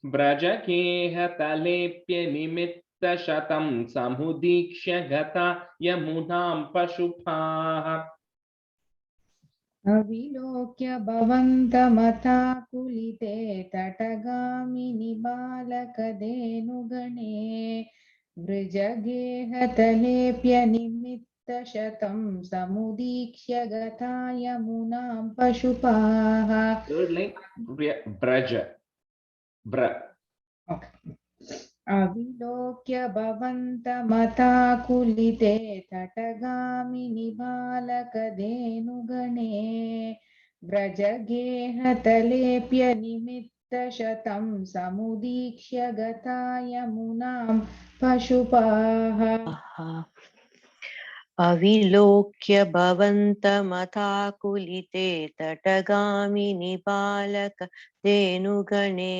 vrajakeha talepya nimitta shatam samudikshya gata yamunam pashupaha. अविलोक्य भवन्तमथा कुलिते तटगामिनि बालकधेनुगणे वृजगेहतलेप्यनिमित्तशतं समुदीक्ष्य गता यमुनां पशुपाः. Third line, Braja. Okay. अविलोक्य भवन्तमथा कुलिते तटगामिनि बालकधेनुगणे व्रजगेहतलेप्यनिमित्तशतं समुदीक्ष्य गता यमुनां पशुपाः. अविलोक्य भवन्तमथाकुलिते तटगामिनि बालकधेनुगणे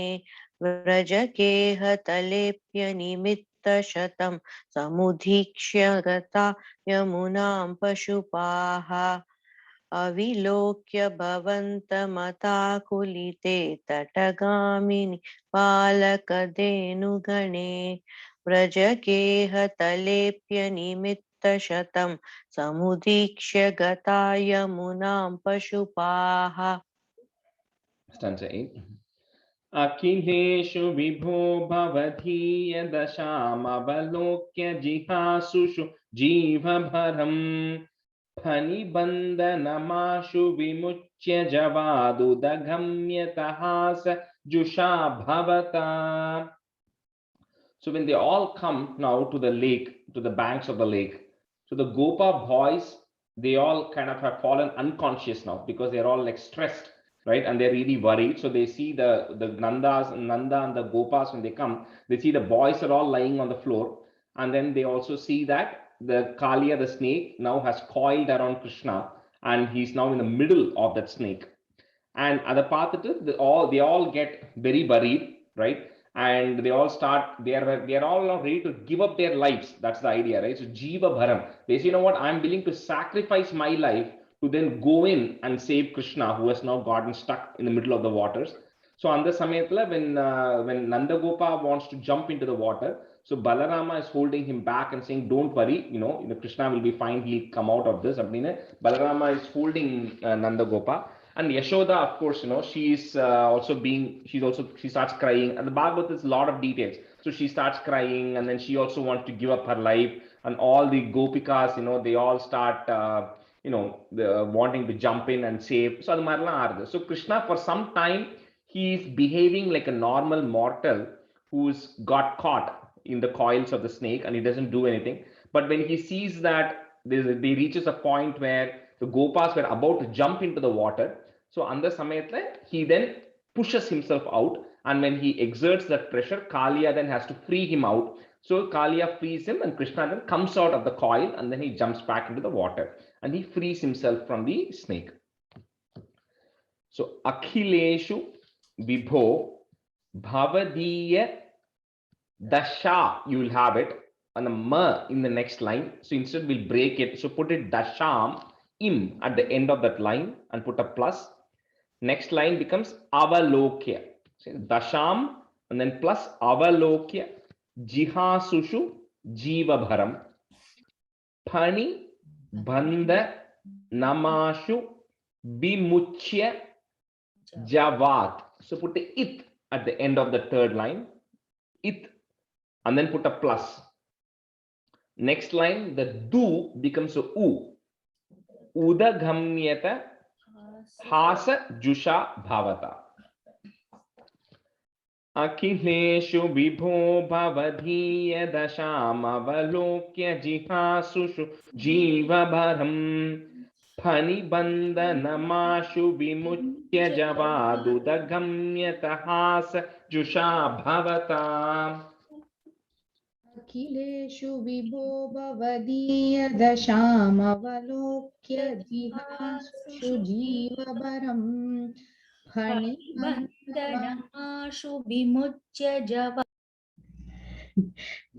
व्रजगेहतलेप्यनिमित्तशतं समुदीक्ष्य गता यमुनां पशुपाः अविलोक्य भवन्तमथाकुलिते तटगामिनि बालकधेनुगणे व्रजगेहतलेप्यनिमित्तशतं समुदीक्ष्य गता यमुनां पशुपाः. Stanza 8. Akileshu vibho bhavadhiya dasham avalokya jihasushु jiva bharam phanibandhanamashu vimuchya javadu dagamyatahasa jusha bhavata. So when they all come now to the lake, to the banks of the lake, so the Gopa boys, they all kind of have fallen unconscious now because they're all like stressed, right? And they're really worried. So they see the Nanda and the Gopas, when they come, they see the boys are all lying on the floor. And then they also see that the Kaliya, the snake, now has coiled around Krishna, and he's now in the middle of that snake. And at the path, they all get very worried, right? And they all start, they are all now ready to give up their lives. That's the idea, right? So Jiva Bharam. They say, you know what, I'm willing to sacrifice my life to then go in and save Krishna, who has now gotten stuck in the middle of the waters. So on the Samayatla, when Nanda Gopa wants to jump into the water, so Balarama is holding him back and saying, don't worry, Krishna will be fine, he'll come out of this. Balarama is holding Nanda Gopa. And Yashoda, of course, she starts crying. And the Bhagavad, there's a lot of details. So she starts crying, and then she also wants to give up her life. And all the Gopikas, they all start, wanting to jump in and save. So Krishna, for some time, he's behaving like a normal mortal who's got caught in the coils of the snake, and he doesn't do anything. But when he sees that they reaches a point where the Gopas were about to jump into the water, so under Samayatla, he then pushes himself out, and when he exerts that pressure, Kaliya then has to free him out. So Kaliya frees him, and Krishna then comes out of the coil, and then he jumps back into the water, and he frees himself from the snake. So Akhileshu Vibho Bhavadiya Dasha, you will have it. and the ma in the next line. So instead we'll break it. So put it dasham im at the end of that line and put a plus. Next line becomes avalokya. So dasham and then plus avalokya jihasushu jivabharam pani bandha namashu bimuchya javad. So put the it at the end of the third line. It and then put a plus. Next line, the du becomes a u. Udagamyata hasa jusha bhavata. Akhileshu vibho bhavadhiya dasham avalokya jihasushu jiva bharam Phanibandha namashu vimuchya javadudagamyata hasa jusha bhavata. अखिलेषु विभो भवदीय दशामवलोक्य जिहासुषु जीवभरम् बन्धनमाशु विमुच्य जवा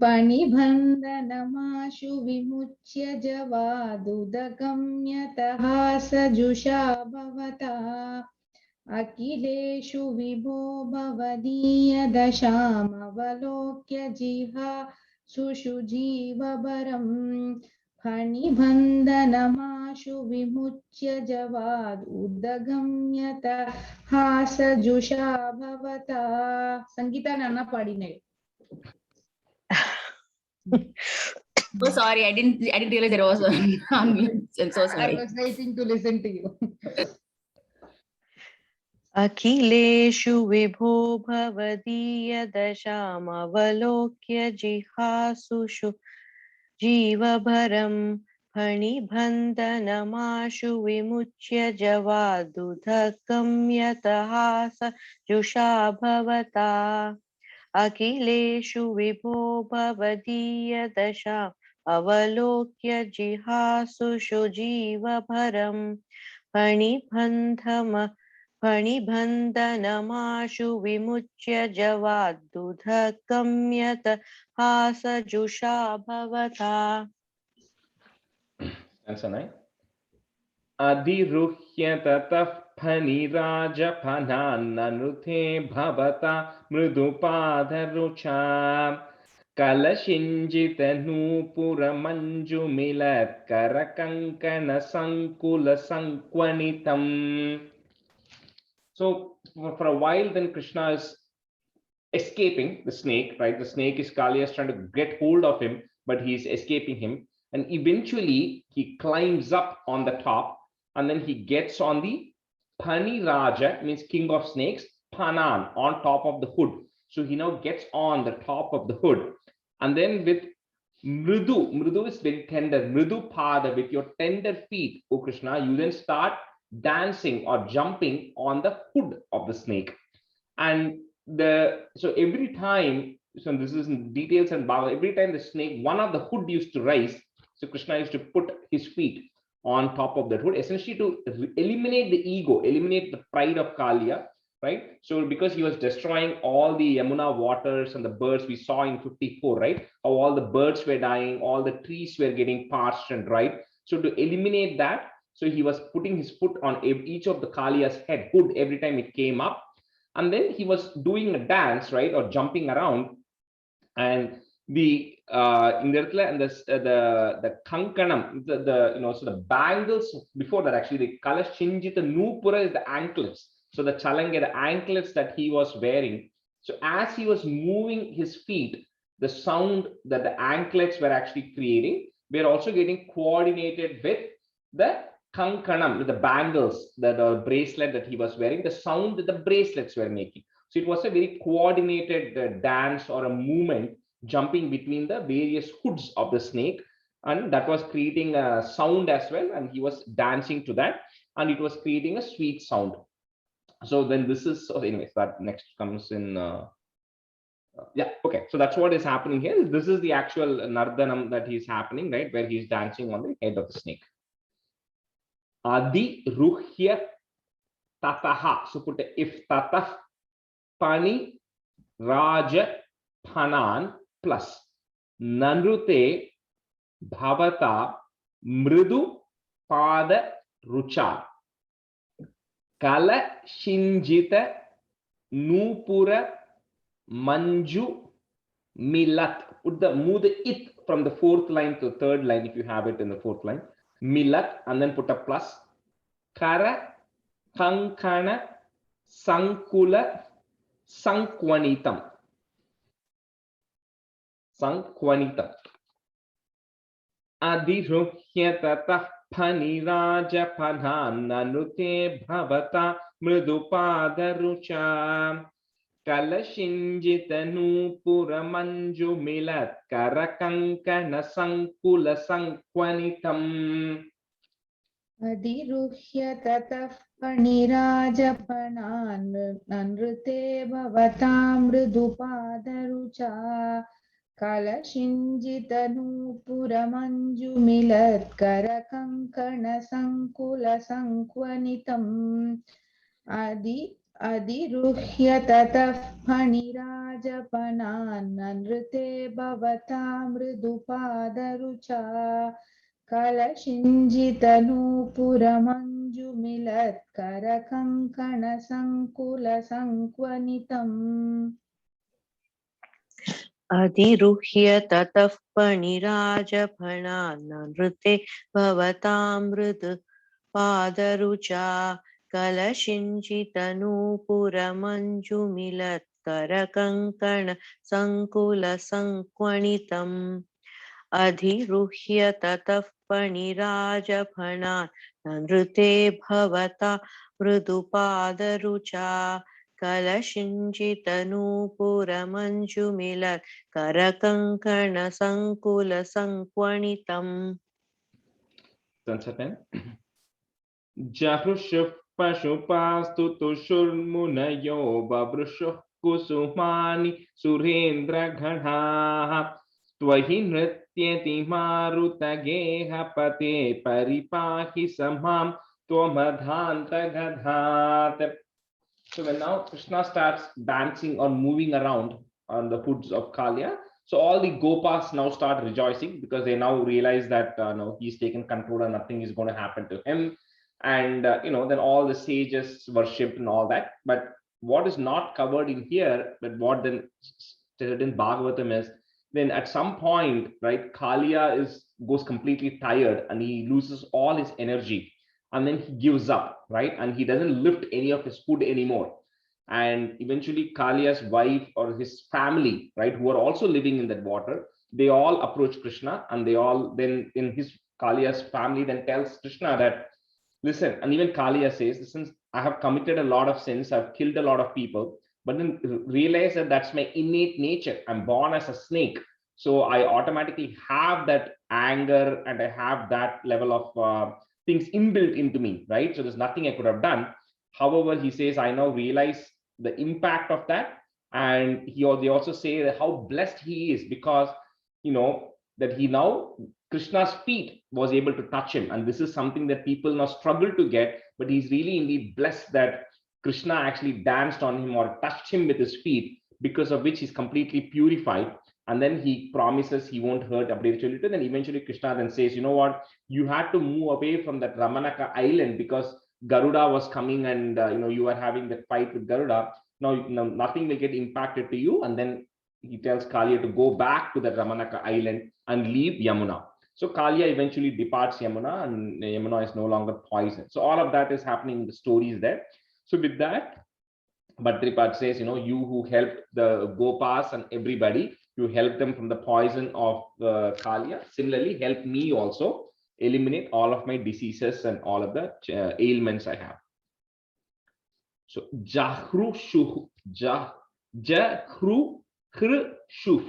फणिबन्धनमाशु विमुच्य जवादुदगम्यतः सजुषा भवता अखिलेषु विभो भवदीयदशामवलोक्य जिहासुषु जीवभरम् फणिबन्धनमाशु विमुच्य जवादुदगम्यतः सजुषा भवता. संगीता नाना पाडिने. Oh, sorry, I didn't realize there was on mute. I'm so I sorry. was waiting to listen to you. अखिलेषु विभो भवदीय दशामवलोक्य जिहासुषु जीवभरम् फणिबन्धनमाशु विमुच्य जवादुदगम्यतः सजुषा भवता अखिलेषु विभो भवदीय दशाम् अवलोक्य जिहासुषु जीवभरम् फणिबन्धनमाशु विमुच्य जवादुदगम्यतः सजुषा भवता. Answer 9. Adhiruhya tatah phanirajaphanananuthe bhavata mrudupadharucha kalashinjita nupura manjumilat karakankana sankula sankwanitam. So for a while then Krishna is escaping the snake, right? The snake is Kaliya is trying to get hold of him, but he's escaping him. And eventually he climbs up on the top and then he gets on the Pani Raja, means king of snakes, Panan, on top of the hood. So he now gets on the top of the hood. And then with Mrudu is very tender, Mrudu Pada, with your tender feet, O Krishna, you then start dancing or jumping on the hood of the snake. And so every time, so this is in details and Bhava, every time the snake, one of the hood used to rise, so Krishna used to put his feet on top of that hood, essentially to eliminate the ego, eliminate the pride of Kaliya, right? So because he was destroying all the Yamuna waters and the birds we saw in 54, right? How all the birds were dying, all the trees were getting parched and dried. So to eliminate that, so he was putting his foot on each of the Kaliya's head hood every time it came up. And then he was doing a dance, right, or jumping around, and the in the kankanam, so the bangles before that, actually the kalashinjita nupura is the anklets. So the chalanga, the anklets that he was wearing. So as he was moving his feet, the sound that the anklets were actually creating, were also getting coordinated with the kankanam, with the bangles, the bracelet that he was wearing, the sound that the bracelets were making. So it was a very coordinated dance or a movement jumping between the various hoods of the snake, and that was creating a sound as well, and he was dancing to that, and it was creating a sweet sound. So then this is, so anyways, that next comes in yeah, okay, so that's what is happening here. This is the actual Nardanam that is happening, right, where he's dancing on the head of the snake. Adi ruhya tataha. So put if tatah pani raja phanan plus nanrute bhavata mridu pada rucha kala shinjita nupura manju milat. Put the move the it from the fourth line to the third line if you have it in the fourth line. Milat, and then put a plus. Kara kankana sankula sankwanitam. Sankwanitam. Adiruhya tatah paniraja panhananute bhavata mridupada Kalashinjitanu manju milat karakankana sankula sankwanitam. अधिरुह्य ततः फणिराजपणान् ननृते भवतां मृदुपादरुचा कलशिञ्जितनूपुरमञ्जुमिलत्करकङ्कणसङ्कुलसङ्क्वनितम् अधिरुह्य ततः फणिराजपणान् ननृते भवतां मृदुपादरुचा कलशिञ्जितनूपुरमञ्जुमिलत्करकङ्कणसङ्कुलसङ्क्वनितम् अधिरुह्य ततः फणिराजफणानृते भवतां मृदु पादरुचा कलशिञ्जितनूपुरमञ्जुमिलत्करकङ्कण सङ्कुलसङ्क्वनितम् अधिरुह्य ततः फणिराजफणानृते भवता मृदुपादरुचा कलशिञ्जितनूपुरमञ्जुमिलत्करकङ्कणसङ्कुलसङ्क्वनितम् Jahrushuf pashupastu tushurmunayo babrushuf kusumani surendra ghanaha tvahi nrityati marutageha pate paripahi samham tvamadhanta gadhat. So when now Krishna starts dancing or moving around on the hoods of Kalia, so all the Gopas now start rejoicing because they now realize that no, he's taken control and nothing is going to happen to him. And then all the sages worshipped and all that. But what is not covered in here, but what then stated in Bhagavatam is, then at some point, right, Kalia goes completely tired and he loses all his energy, and then he gives up, right, and he doesn't lift any of his food anymore. And eventually Kalia's wife or his family, right, who are also living in that water, they all approach Krishna, and they all then in his Kalia's family then tells Krishna that, listen, and even Kalia says, listen, I have committed a lot of sins, I've killed a lot of people, but then realize that that's my innate nature. I'm born as a snake, so I automatically have that anger and I have that level of things inbuilt into me, right? So there's nothing I could have done. However, he says, I now realize the impact of that. And they also say that how blessed he is because, that he now, Krishna's feet was able to touch him. And this is something that people now struggle to get, but he's really indeed blessed that Krishna actually danced on him or touched him with his feet, because of which he's completely purified. And then he promises he won't hurt Abdechalita. Then eventually Krishna then says, you know what, you had to move away from that Ramanaka island because Garuda was coming and you were having that fight with Garuda. Now nothing will get impacted to you. And then he tells Kalia to go back to the Ramanaka island and leave Yamuna. So Kalia eventually departs Yamuna, and Yamuna is no longer poisoned. So all of that is happening in the stories there. So with that, Bhadrapad says, you who helped the Gopas and everybody, you help them from the poison of Kalia. Similarly, help me also eliminate all of my diseases and all of the ailments I have. So Jahru Shuh, Jahru Khr Shuf.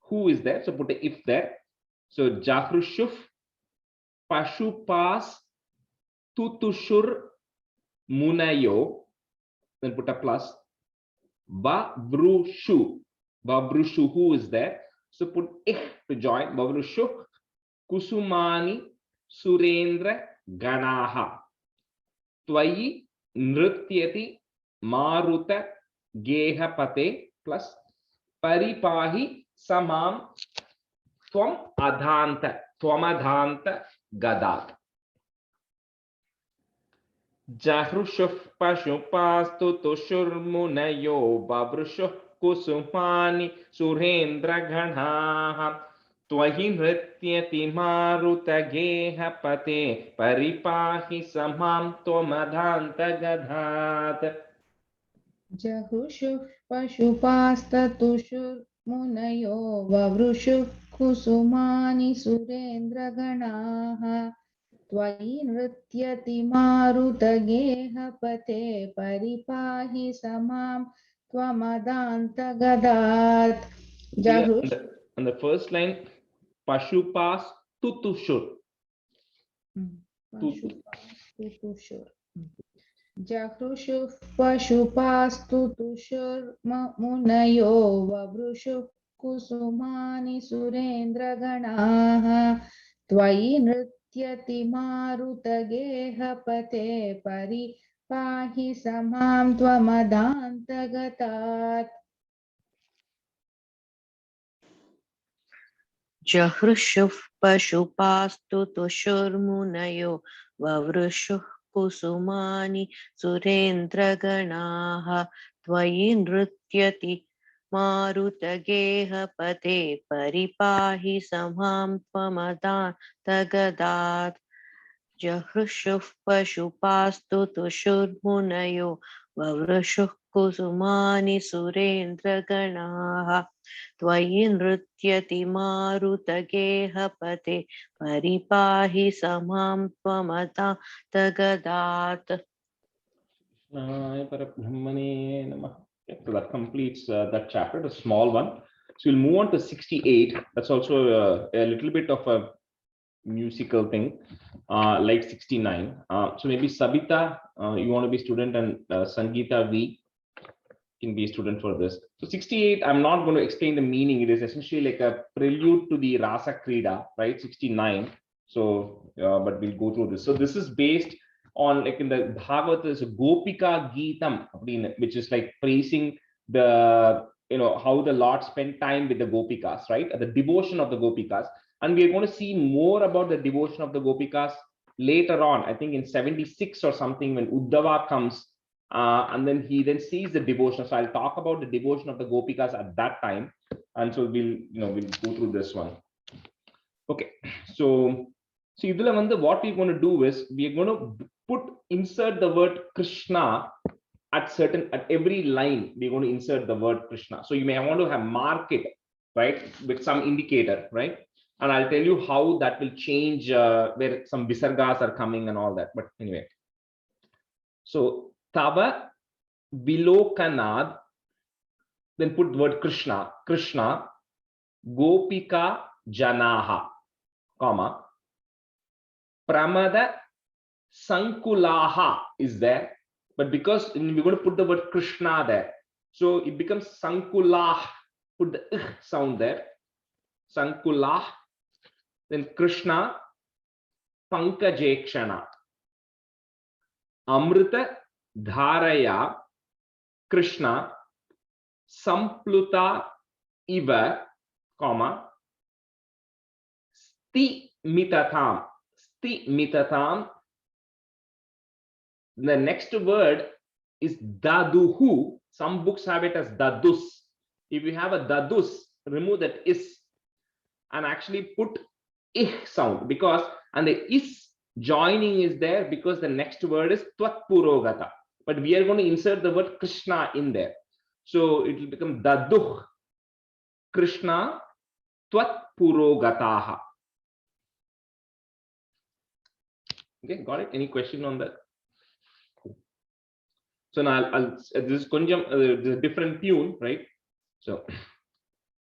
Who is there? So put a if there. So Jahru Shuf, Pashupas Tutushur Munayo. Then put a plus. Vavrushu. Vavrushu, who is there? So put ich to join. Vavrushu Kusumani Surendra Ganaha. Tvayi Nrityati Maruta Gehapate plus Paripahi Samam Tvam adhanta, tvamadhanta gadat. Jahrushuf pashupastu tushurmunayo babrushuf kusumani surendra ganaha tvahi nrityati marutageha pate paripahi samam tvamadhanta gadat. जहुषुः पशुपास्ततुषुर्मुनयो ववृषुः कुसुमानि सुरेन्द्रगणाः त्वयि नृत्यति मारुतगेहपते परिपाहि समां त्वमदान्तगदात् जहुष On the first line, Pashupas tutushur. पशुपास्तुतुषुर् जहुषुः पशुपास्तुतुषुर्मुनयो ववृषुः कुसुमानि सुरेन्द्रगणाः त्वयि नृत्यति मारुतगेहपते परिपाहि समां त्वमदान्तगतात् जहृषुः पशुपास्तु तुषुर्मुनयो ववृषुः कुसुमानि सुरेन्द्रगणाः त्वयि नृत्यति मारुतगेहपते परिपाहि समां त्वमदान्तगदात् जहृषुः पशुपास्तु तुषुर्मुनयो ववृषुः कुसुमानि सुरेन्द्रगणाः त्वयि नृत्यति मारुतगेहपते परिपाहि समां त्वमदान्तगदात् Krishnaaya Parabrahmane Namah. Okay, so that completes that chapter, the small one. So we'll move on to 68. That's also a little bit of a musical thing, like 69. So maybe Sabita, you want to be student, and Sangeeta V can be a student for this. So 68, I'm not going to explain the meaning. It is essentially like a prelude to the Rasa Krida, right? 69. So, but we'll go through this. So this is based on, like in the Bhagavad, there's a Gopika Geetam, which is like praising the, how the Lord spent time with the Gopikas, right? The devotion of the Gopikas. And we're going to see more about the devotion of the Gopikas later on, I think in 76 or something, when Uddhava comes, and then he then sees the devotion. So I'll talk about the devotion of the Gopikas at that time. And so we'll go through this one. Okay, so what we're going to do is we're going to insert the word Krishna at every line. We're going to insert the word Krishna. So you may want to have mark it, right, with some indicator, right? And I'll tell you how that will change where some visargas are coming and all that. But anyway, so Tava Vilokanad, then put the word Krishna, Krishna, Gopika Janaha, comma, Pramada Sankulaha is there, but because we're going to put the word Krishna there, so it becomes Sankulah, put the sound there, Sankulah, then Krishna, Pankajekshana, Amrita Dharaya, Krishna, Sampluta Iva, comma, Sti Mitatam, the next word is Daduhu. Some books have it as Dadus. If you have a Dadus, remove that is and actually put ih sound, because, and the is joining is there because the next word is Tvat Purogata. But we are going to insert the word Krishna in there. So it will become Daduh Krishna Tvat Purogataha. Okay, got it? Any question on that? So now this is a different tune, right? So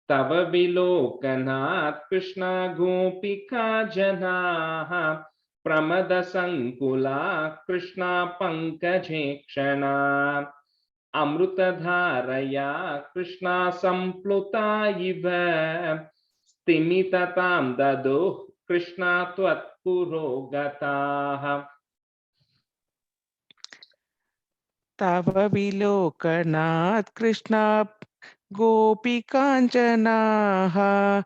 Tava Vilokanat Krishna Gopika Janaha Pramada Sankula Krishna Pankajekshana Amruta Dharaya Krishna Sampluta Iva Stimitatam Dadu Krishna Tvat Purogataha. Tava Vilokanat Krishna Gopikaanjanaha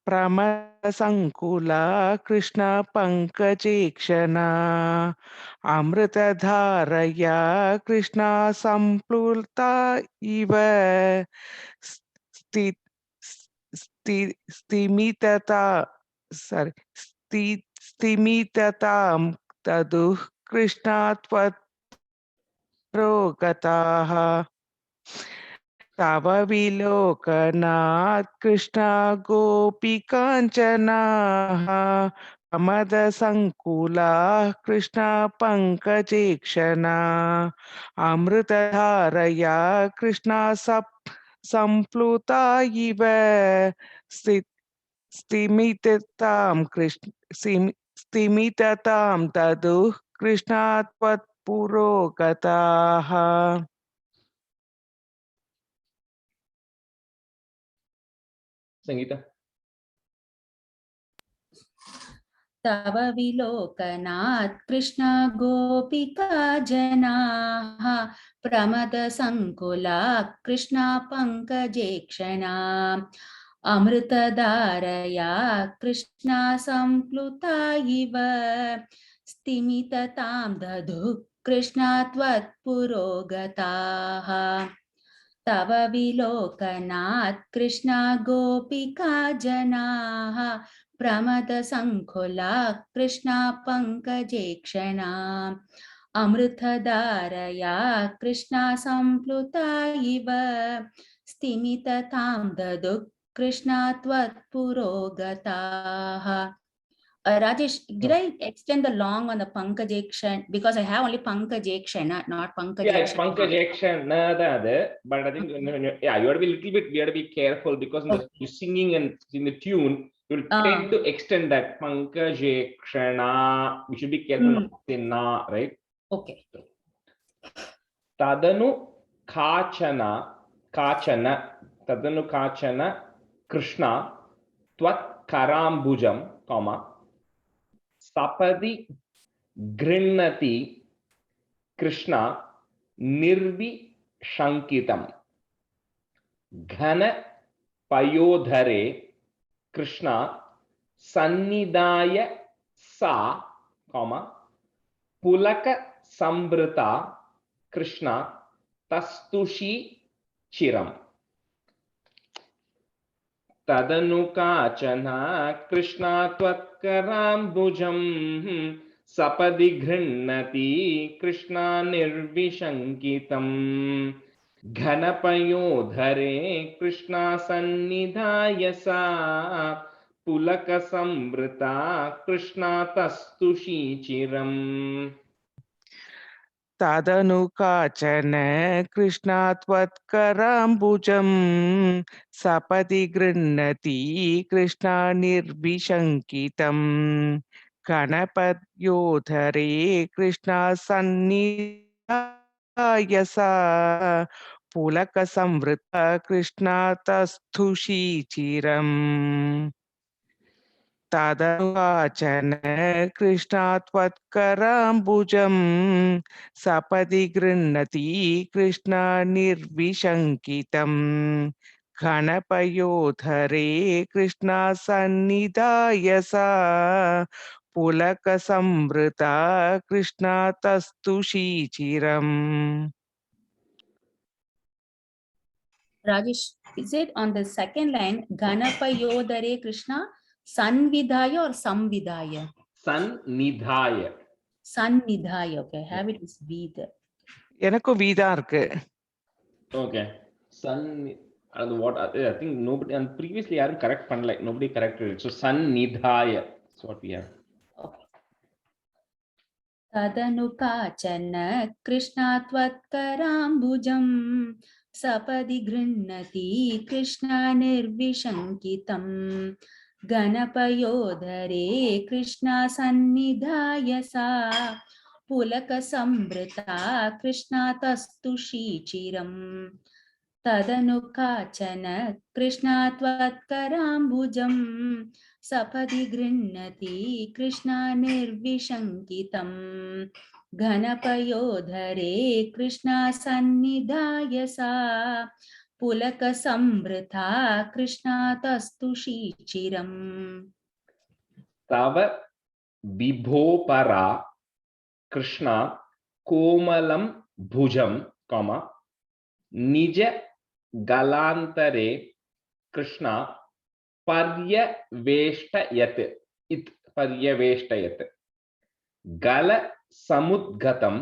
प्रमदसङ्कुला Krishna पङ्कजेक्षणा अमृतधारया Krishna सम्प्लुता इव स्तिमितता स्तिमिततां तदुः कृष्णा त्वत्रोगताः तव विलोकनात् कृष्णा गोपिकाञ्चनाः प्रमदसङ्कुलाः कृष्णा पङ्कजेक्षणा अमृतधारया कृष्णा सम्प्लुता इव स्तिमिततां स्तिमिततां तदुः Krishna त्वत्पुरोगताः. Sangeeta. तव विलोकनात् कृष्ण गोपिका जनाः प्रमदसङ्कुला कृष्णा पङ्कजेक्षणा अमृतधारया कृष्णा सम्प्लुता इव स्तिमिततां दधुः कृष्णा त्वत्पुरोगताः तव विलोकनात् कृष्णा गोपिका जनाः प्रमदसङ्कुला कृष्णा पङ्कजेक्षणा अमृतधारया कृष्णा सम्प्लुता इव स्तिमिततां ददुः Krishna त्वत्पुरोगताः. Rajesh, did I extend the long on the Pankajekshan? Because I have only Pankajekshana, not Pankajekshana. Yeah, it's Pankajekshana, but I think yeah, you have to be a little bit. We have to be careful because in the singing and in the tune, you'll tend to extend that Pankajekshana. We should be careful not to say na, right? Okay. Tadanu Kachana Krishna Tvat Karambujam, comma Sapadi Grinnati Krishna Nirvi Shankitam Ghana Payodhare Krishna Sannidaya Sa, comma Pulaka Sambrita Krishna Tastushi Chiram Tadanu Kachana Krishna Tvatkarambujam Sapadi Grinnati Krishna Nirvishankitam Ghanapayodhare Krishna Sannidhayasa Pulaka Sambrita Krishna Tastushi Chiram. तदनु काचन कृष्णा त्वत्कराम्बुजं सपदि गृह्णति कृष्णा निर्विशङ्कितं गणपत्योधरे कृष्णा सन्निधायसा पुलकसंवृता कृष्णा तस्थुषी चिरम् तदनुवाचन कृष्णा त्वत्कराम्बुजं सपदि गृह्णति Krishna निर्विशङ्कितं घनपयोधरे Krishna सन्निधायसा पुलकसंवृता Krishna तस्तुषी चिरम्. Rajesh, is it on the second line, Ganapayodhare Krishna, Sanvidhaya or Samvidhaya? Sannidhaya. Sannidhaya, okay, have it with V there. எனக்கும் வீதா இருக்கு. Okay. What I think nobody and previously yarum correct pannala, nobody corrected it. So Sannidhaya. That's what we have. Okay. Tadanu kachana Krishna tvatkarambujam sapadi grinnati Krishna nirvishankitam Ganapayodhare Krishna sannidhayasa Pulaka sambrita Krishna tastushi chiram Tadanu kachana Krishna tvatkarambujam Sapadi grinnati Krishna nirvishankitam Ganapayodhare Krishna sannidhayasa पुलकसंवृता कृष्णातस्तु शीचिरम् तव विभो परा Krishna कोमलं भुजं comma निज गलांतरे कृष्णा पर्यवेष्टयत् इत पर्यवेष्टयत् गल समुद्गतं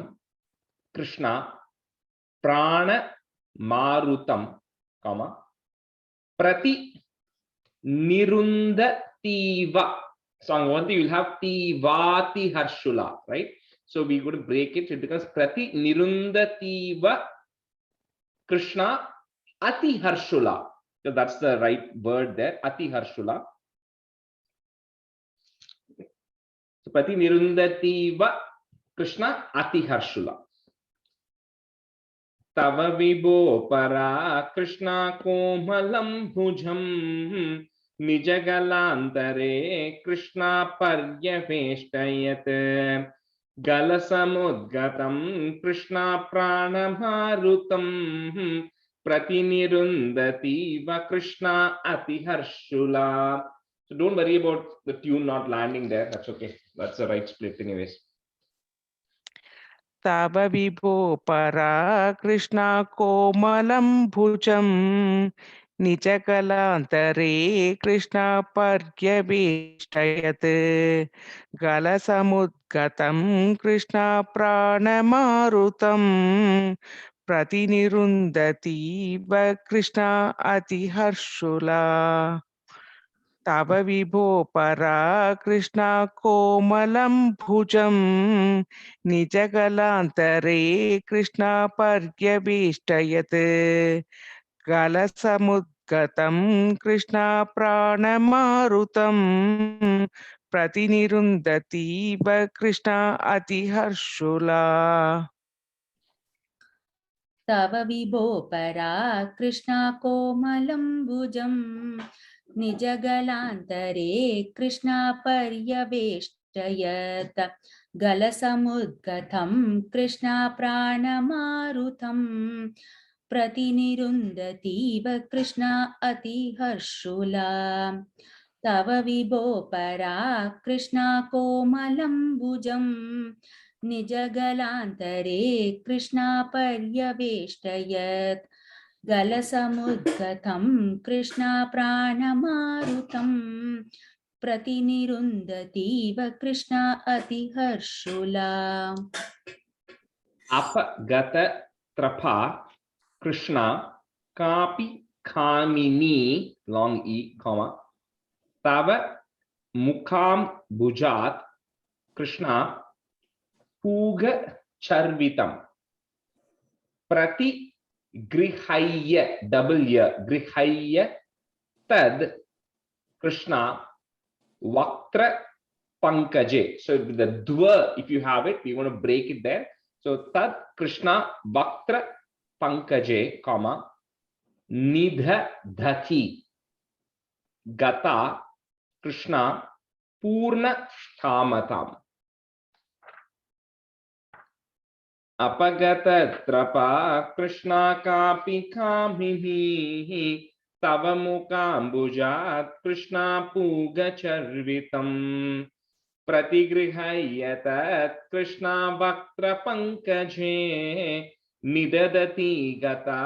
कृष्णा प्राण मारुतं comma प्रति निरुन्धतीव. So on one thing you will have tivati harshula, right? So we go to break it. It becomes prati nirundativa Krishna ati harshula. So that's the right word there, ati harshula. So prati nirundativa Krishna ati harshula. Tava vibho para Krishna komalam bhujam निजगलांतरे Krishna पर्यवेष्टयत् गलसमुद्गतं Krishna प्राणमारुतं प्रतिनिरुन्धतीव Krishna अतिहर्षुला. So don't worry about the tune not landing there. That's okay. That's the right split anyways. तव विभो परा कृष्णा कोमलं भुजं निजगलान्तरे कृष्णा पर्यवेष्टयत् गलसमुद्गतं कृष्णा प्राणमारुतं प्रतिनिरुन्धतीव कृष्णा अतिहर्षुला. तव विभो परा कृष्णा कोमलं भुजं निजगलान्तरे कृष्णा पर्यवेष्टयत् गलसमुद्गतं कृष्णा प्राणमारुतं प्रतिनिरुन्धतीव कृष्णा अतिहर्षुला. तव विभो परा कृष्णा कोमलं भुजं निजगलान्तरे कृष्णा पर्यवेष्टयत् गलसमुद्गतं कृष्णा प्राणमारुतं प्रतिनिरुन्धतीव कृष्णा अतिहर्षुला. तव विभो परा कृष्णा कोमलं भुजं निजगलान्तरे कृष्णा पर्यवेष्टयत् गलसमुद्गतं कृष्णा प्राणमारुतं प्रतिनिरुन्धतीव कृष्णा अतिहर्षुला. अपगत त्रपा कृष्णा कापि कामिनी long e comma तव मुखां भुजात् कृष्णा पूग चर्वितं प्रति गृह्य double y गृह्य तद Krishna वक्त्र पंकजे. So the dva, if you have it, we want to break it there. So tad krishna vaktra pankaje comma nidhati gata krishna purna sthamatam apagata trapa krishna kapi kamini तव मुकाम्बुजात् कृष्णा पूगचर्वितं प्रतिगृह्य तत् कृष्णा वक्त्रपङ्कजे निददति गता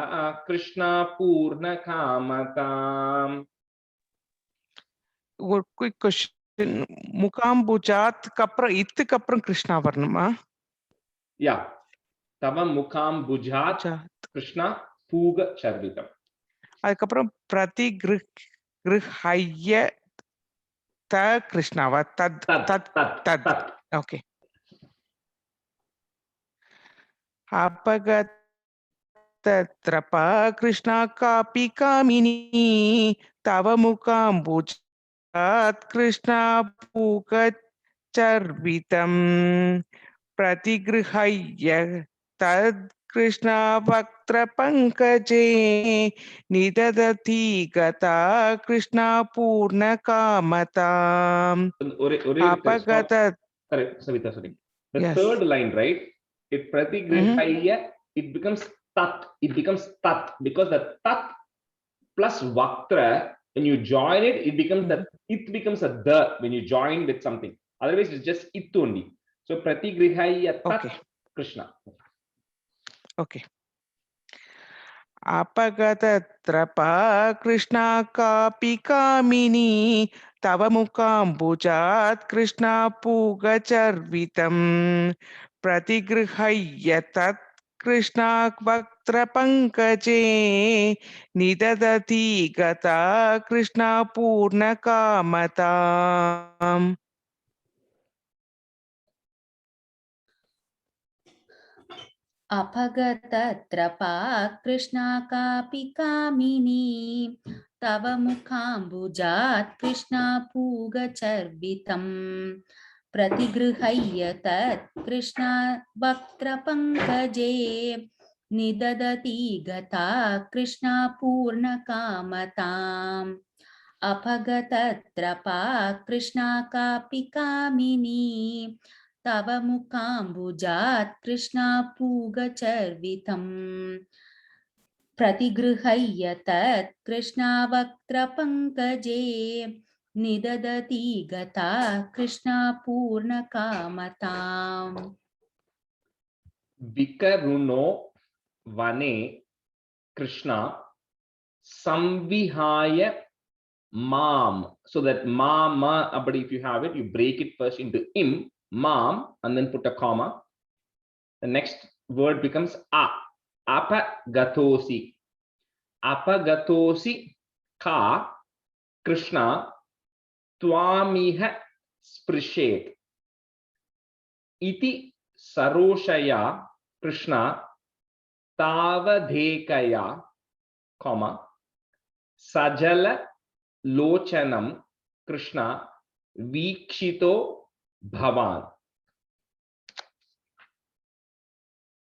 Krishna पूर्णकामताम्. Quick question. मुकाम्बुजात् कप्र इत्तु कप्र कृष्णा वर्णमा. या तव मुकाम्बुजात् कृष्णा पूगचर्वितं. அதுக்கப்புறம் प्रतिगृह्य त கிருஷ்ணாவா தத் தத் தத் okay. अपगतत्रपा Krishna कापि कामिनी तव मुकाम्बुजात् कृष्णा पूगचर्वितं प्रतिगृह्य तद् कृष्णा वक्त्रपङ्कजे निददति गता Krishna पूर्णकामताम्. अपगत. Correct, Savita, sorry. The third line, right? It pratigrihaya, it becomes tat. It becomes tat because the tat plus vaktra, when you join it, it becomes that it becomes a the when you join with something. Otherwise, it's just it only. So pratigrihaya tat Okay. Krishna. Okay. Apagatrapa Krishna kapi kamini tava mukambujat Krishna pugacharvitam pratigrihaya Krishna vaktra pankaje nidadati gata Krishna purna kamatam. अपगतत्रपा Krishna कापि कामिनी तव मुखाम्बुजात् कृष्णा पूगचर्वितम् प्रतिगृह्य तत् कृष्णा वक्त्रपङ्कजे निददति गता कृष्णा पूर्णकामताम् अपगतत्रपा कृष्णा कापि कामिनी तव मुखाम्बुजात् कृष्णा पूगचर्वितम् प्रतिगृह्य तत् कृष्णा वक्त्रपङ्कजे निददति गता Krishna पूर्णकामताम् Vikaruno vane Krishna samvihaya mam. So that mama, but if you have it, you break it first into im, mam, and then put a comma. The next word becomes a. Apagatosi. Apagatosi ka Krishna twamiha sprishet. Iti saroshaya Krishna tavadhekaya, comma, sajala lochanam Krishna vikshito bhavan.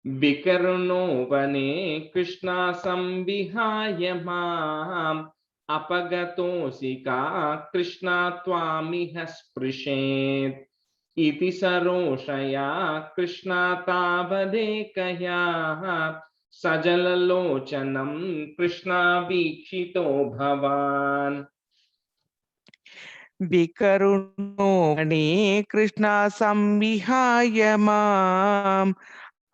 Vikaruno vane Krishna samvihaya mam apagatosi ka Krishna twamiha sprishet. Iti saroshaya Krishna tavadekaya sajalalochanam Krishna vikshito bhavan. Vikaruno vane Krishna samvihaya mam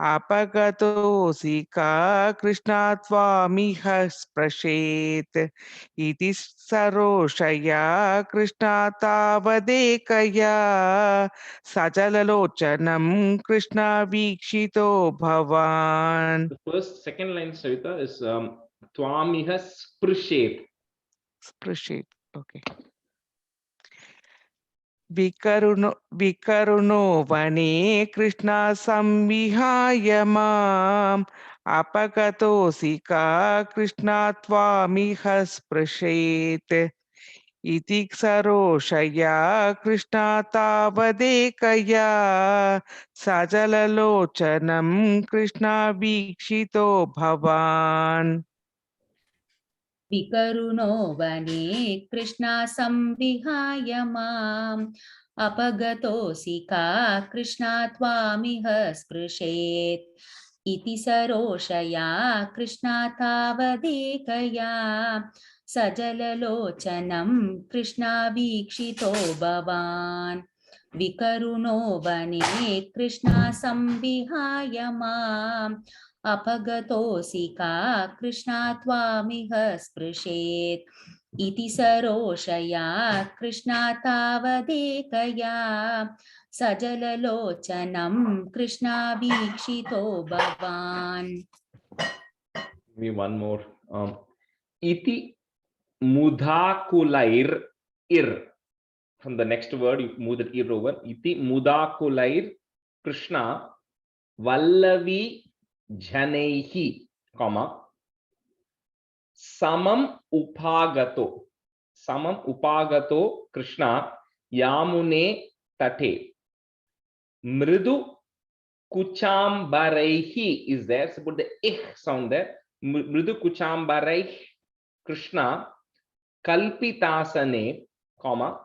apagatosi ka Krishna tvamiha sprashet iti saroshaya Krishna tavadekaya sajalalochanam Krishna vikshito bhavan. The second line, Savita, is twamiha sprishet. Sprashet. Okay. Vikaruno vane Krishna samvihaya mam apagatosi ka Krishna tvamiha sprashet iti saroshaya Krishna tavadekaya sajalalochanam Krishna vikshito bhavan. विकरुणो वने कृष्णा संविहाय माम् अपगतोऽसि का कृष्णा त्वामिह स्पृशेत् इति सरोषया कृष्णा तावदेकया सजललोचनं कृष्णा वीक्षितो भवान् विकरुणो वने कृष्णा संविहाय माम् अपगतोऽसि का कृष्णा त्वामिह स्पृशेत् इति सरोषया कृष्णा तावदेकया सजललोचनं कृष्णा वीक्षितो भवान्. Maybe one more. Iti mudakulair ir. From the next word, you move the ir over. Iti mudakulair Krishna vallavi janaihi, comma, samam upagato Krishna yamune tate mridu kuchambaraihi is there, so put the sound there. Mridu kuchambaraihi Krishna kalpitasane, comma,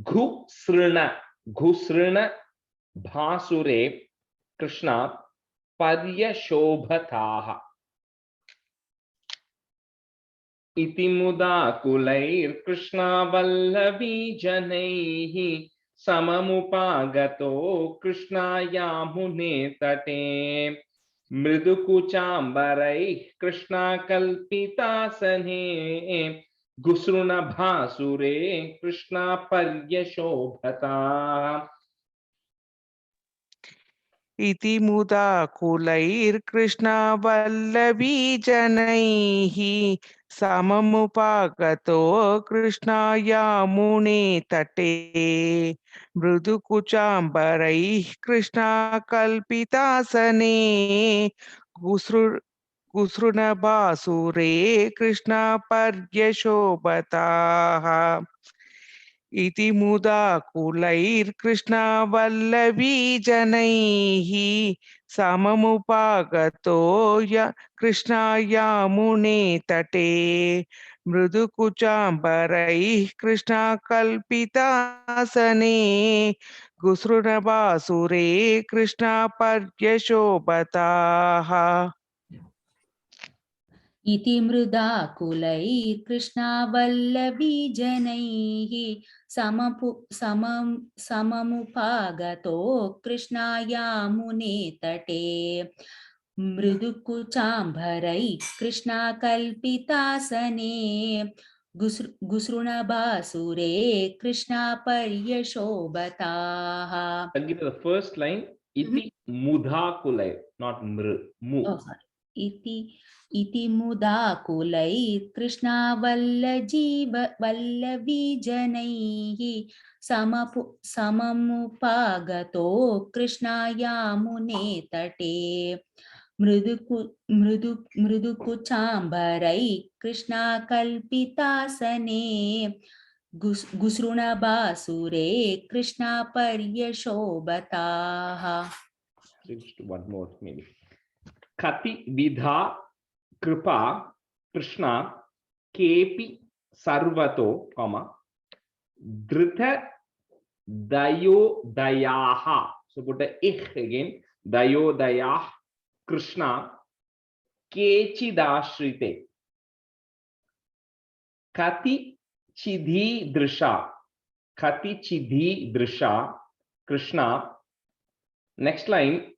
ghusrina bhasure Krishna paryashobhataha. इति मुदा कुलैर्कृष्णा वल्लभी जनैः सममुपागतो कृष्णायामुने तटे मृदुकुचाम्बरैः कृष्णाकल्पितासने गुसृणभासुरे कृष्णापर्यशोभता इति मुदा कुलैर्कृष्णा वल्लभी जनैः सममुपागतो कृष्णायामुने तटे मृदुकुचाम्बरैः कृष्णाकल्पितासने गुसृणभासुरे कृष्णापर्यशोभताः इति मुदा कुलैर्कृष्णा वल्लभी जनैः सममुपागतो कृष्णायामुने तटे मृदुकुचाम्बरैः कृष्णाकल्पितासने गुसृणभासुरे कृष्णापर्यशोभताः इति मृदा कुलैर्कृष्णा वल्लभी जनैः सममुपागतो कृष्णायामुने तटे मृदुकुचाम्बरैः कृष्णाकल्पितासने गुसृणभासुरे कृष्णापर्यशोभताः. I'll give you the first line. Iti mudha kulai, not mr. Mu. Oh, sorry. इति मुदा कुलैर्कृष्णा वल्लभी जनैः सममुपागतो कृष्णायामुने तटे मृदुकुचाम्बरैः कृष्णाकल्पितासने गुसृणभासुरे कृष्णापर्यशोभताः. Just one more maybe. Kati vidha kripa Krishna kepi sarvato, comma, dhrita dayo dayaha. So put the ich again. Dayo dayah Krishna kechidashrite. Kati chidhi drisha. Kati chidhi drisha Krishna. Next line.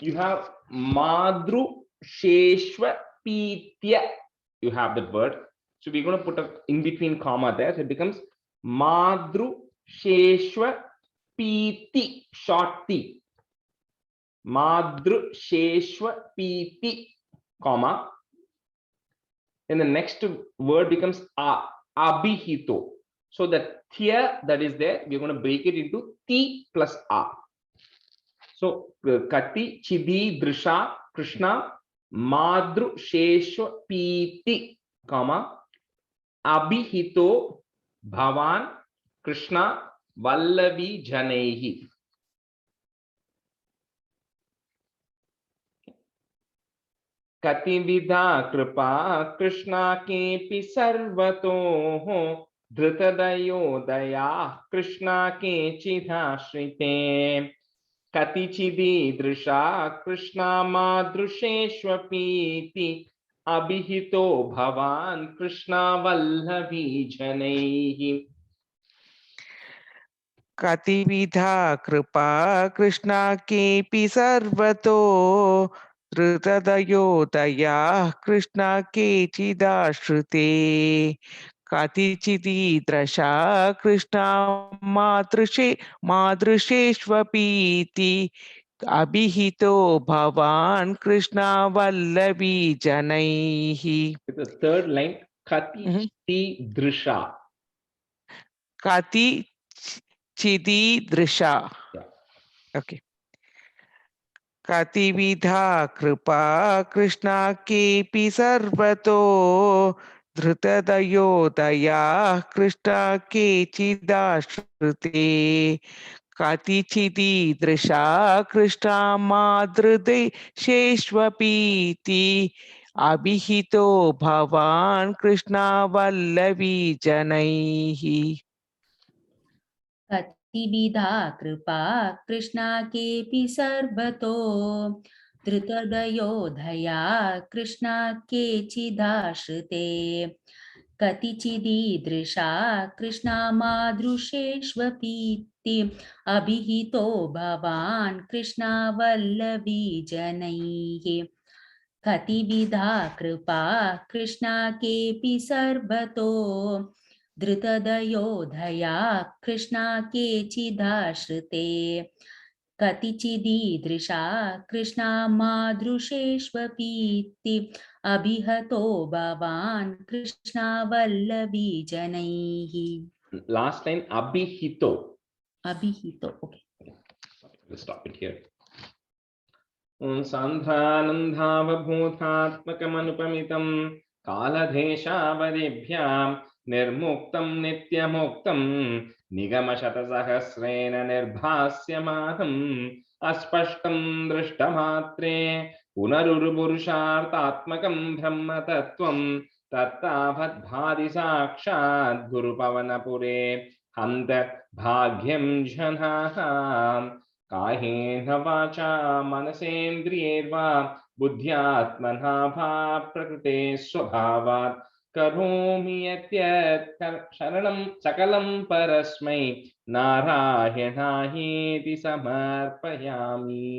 You have Madru Sheshwa Pitya. You have that word. So we're going to put a in between comma there. So it becomes Madru Sheshwa Piti. Short T. Madru Sheshwa Piti, comma. Then the next word becomes Abhihito. So the thya that is there, we're going to break it into T plus A. So Kati Chidi Drisha Krishna Madru Sheshwa Piti, comma, Abhihito Bhavan Krishna Vallavi Janaihi. Kati Vidha Kripa Krishna Kepi Sarvato Dhrutadayo Daya Krishna Kechidha Shrite. Katichidi drisha Krishna madrusheshwapiti abhihito bhavan Krishna vallavi janaihi. कतिविधा कृपा कृष्णा केऽपि सर्वतो धृतदयोदयाः कृष्णा केचिदाश्रिते कतिचिदीदृशा कृष्णा मादृशेष्वपीति अभिहितो भवान् कृष्णा वल्लभी जनैः. The third line, Katichidi drisha. Kati Chididrisha. Okay. Katividha Kripa Krishna Kepi Sarvato Dhrutadayodaya Krishna Kechidashrute Katichididrisha Krishna Madhride Sheshwapiti Abhihito Bhavan Krishna Vallavi Janaihi. कतिविधा कृपा कृष्णा केऽपि सर्वतो धृतदयोधया कृष्णा केचिदाश्रिते कतिचिदीदृशा कृष्णा मादृशेष्वपीति अभिहितो भवान् कृष्णा वल्लभी जनैः कतिविधा कृपा कृष्णा केऽपि सर्वतो धृतदयोधया कृष्णा केचिदाश्रिते कतिचिदीदृशा कृष्णा मादृशेष्वपीति अभिहतो भवान् कृष्णा वल्लभी जनैः Last line abhihito. अभिहितो okay. Let's stop it here. सान्ध्रानन्दावभूतात्मकमनुपमितं कालदेशावदिभ्यां निर्मुक्तं नित्यमुक्तं निगमशतसहस्रेण निर्भास्यमानम् अस्पष्टं दृष्टमात्रे पुनरुरुपुरुषार्थात्मकं ब्रह्मतत्त्वं तत्तावद्भाति साक्षात् गुरुपवनपुरे हन्त भाग्यं जनाः कायेन वाचा मनसेन्द्रियैर्वा बुद्ध्यात्मना वा प्रकृते स्वभावात् करोमि यद्यत् शरणं सकलं परस्मै नारायणायेति समर्पयामि।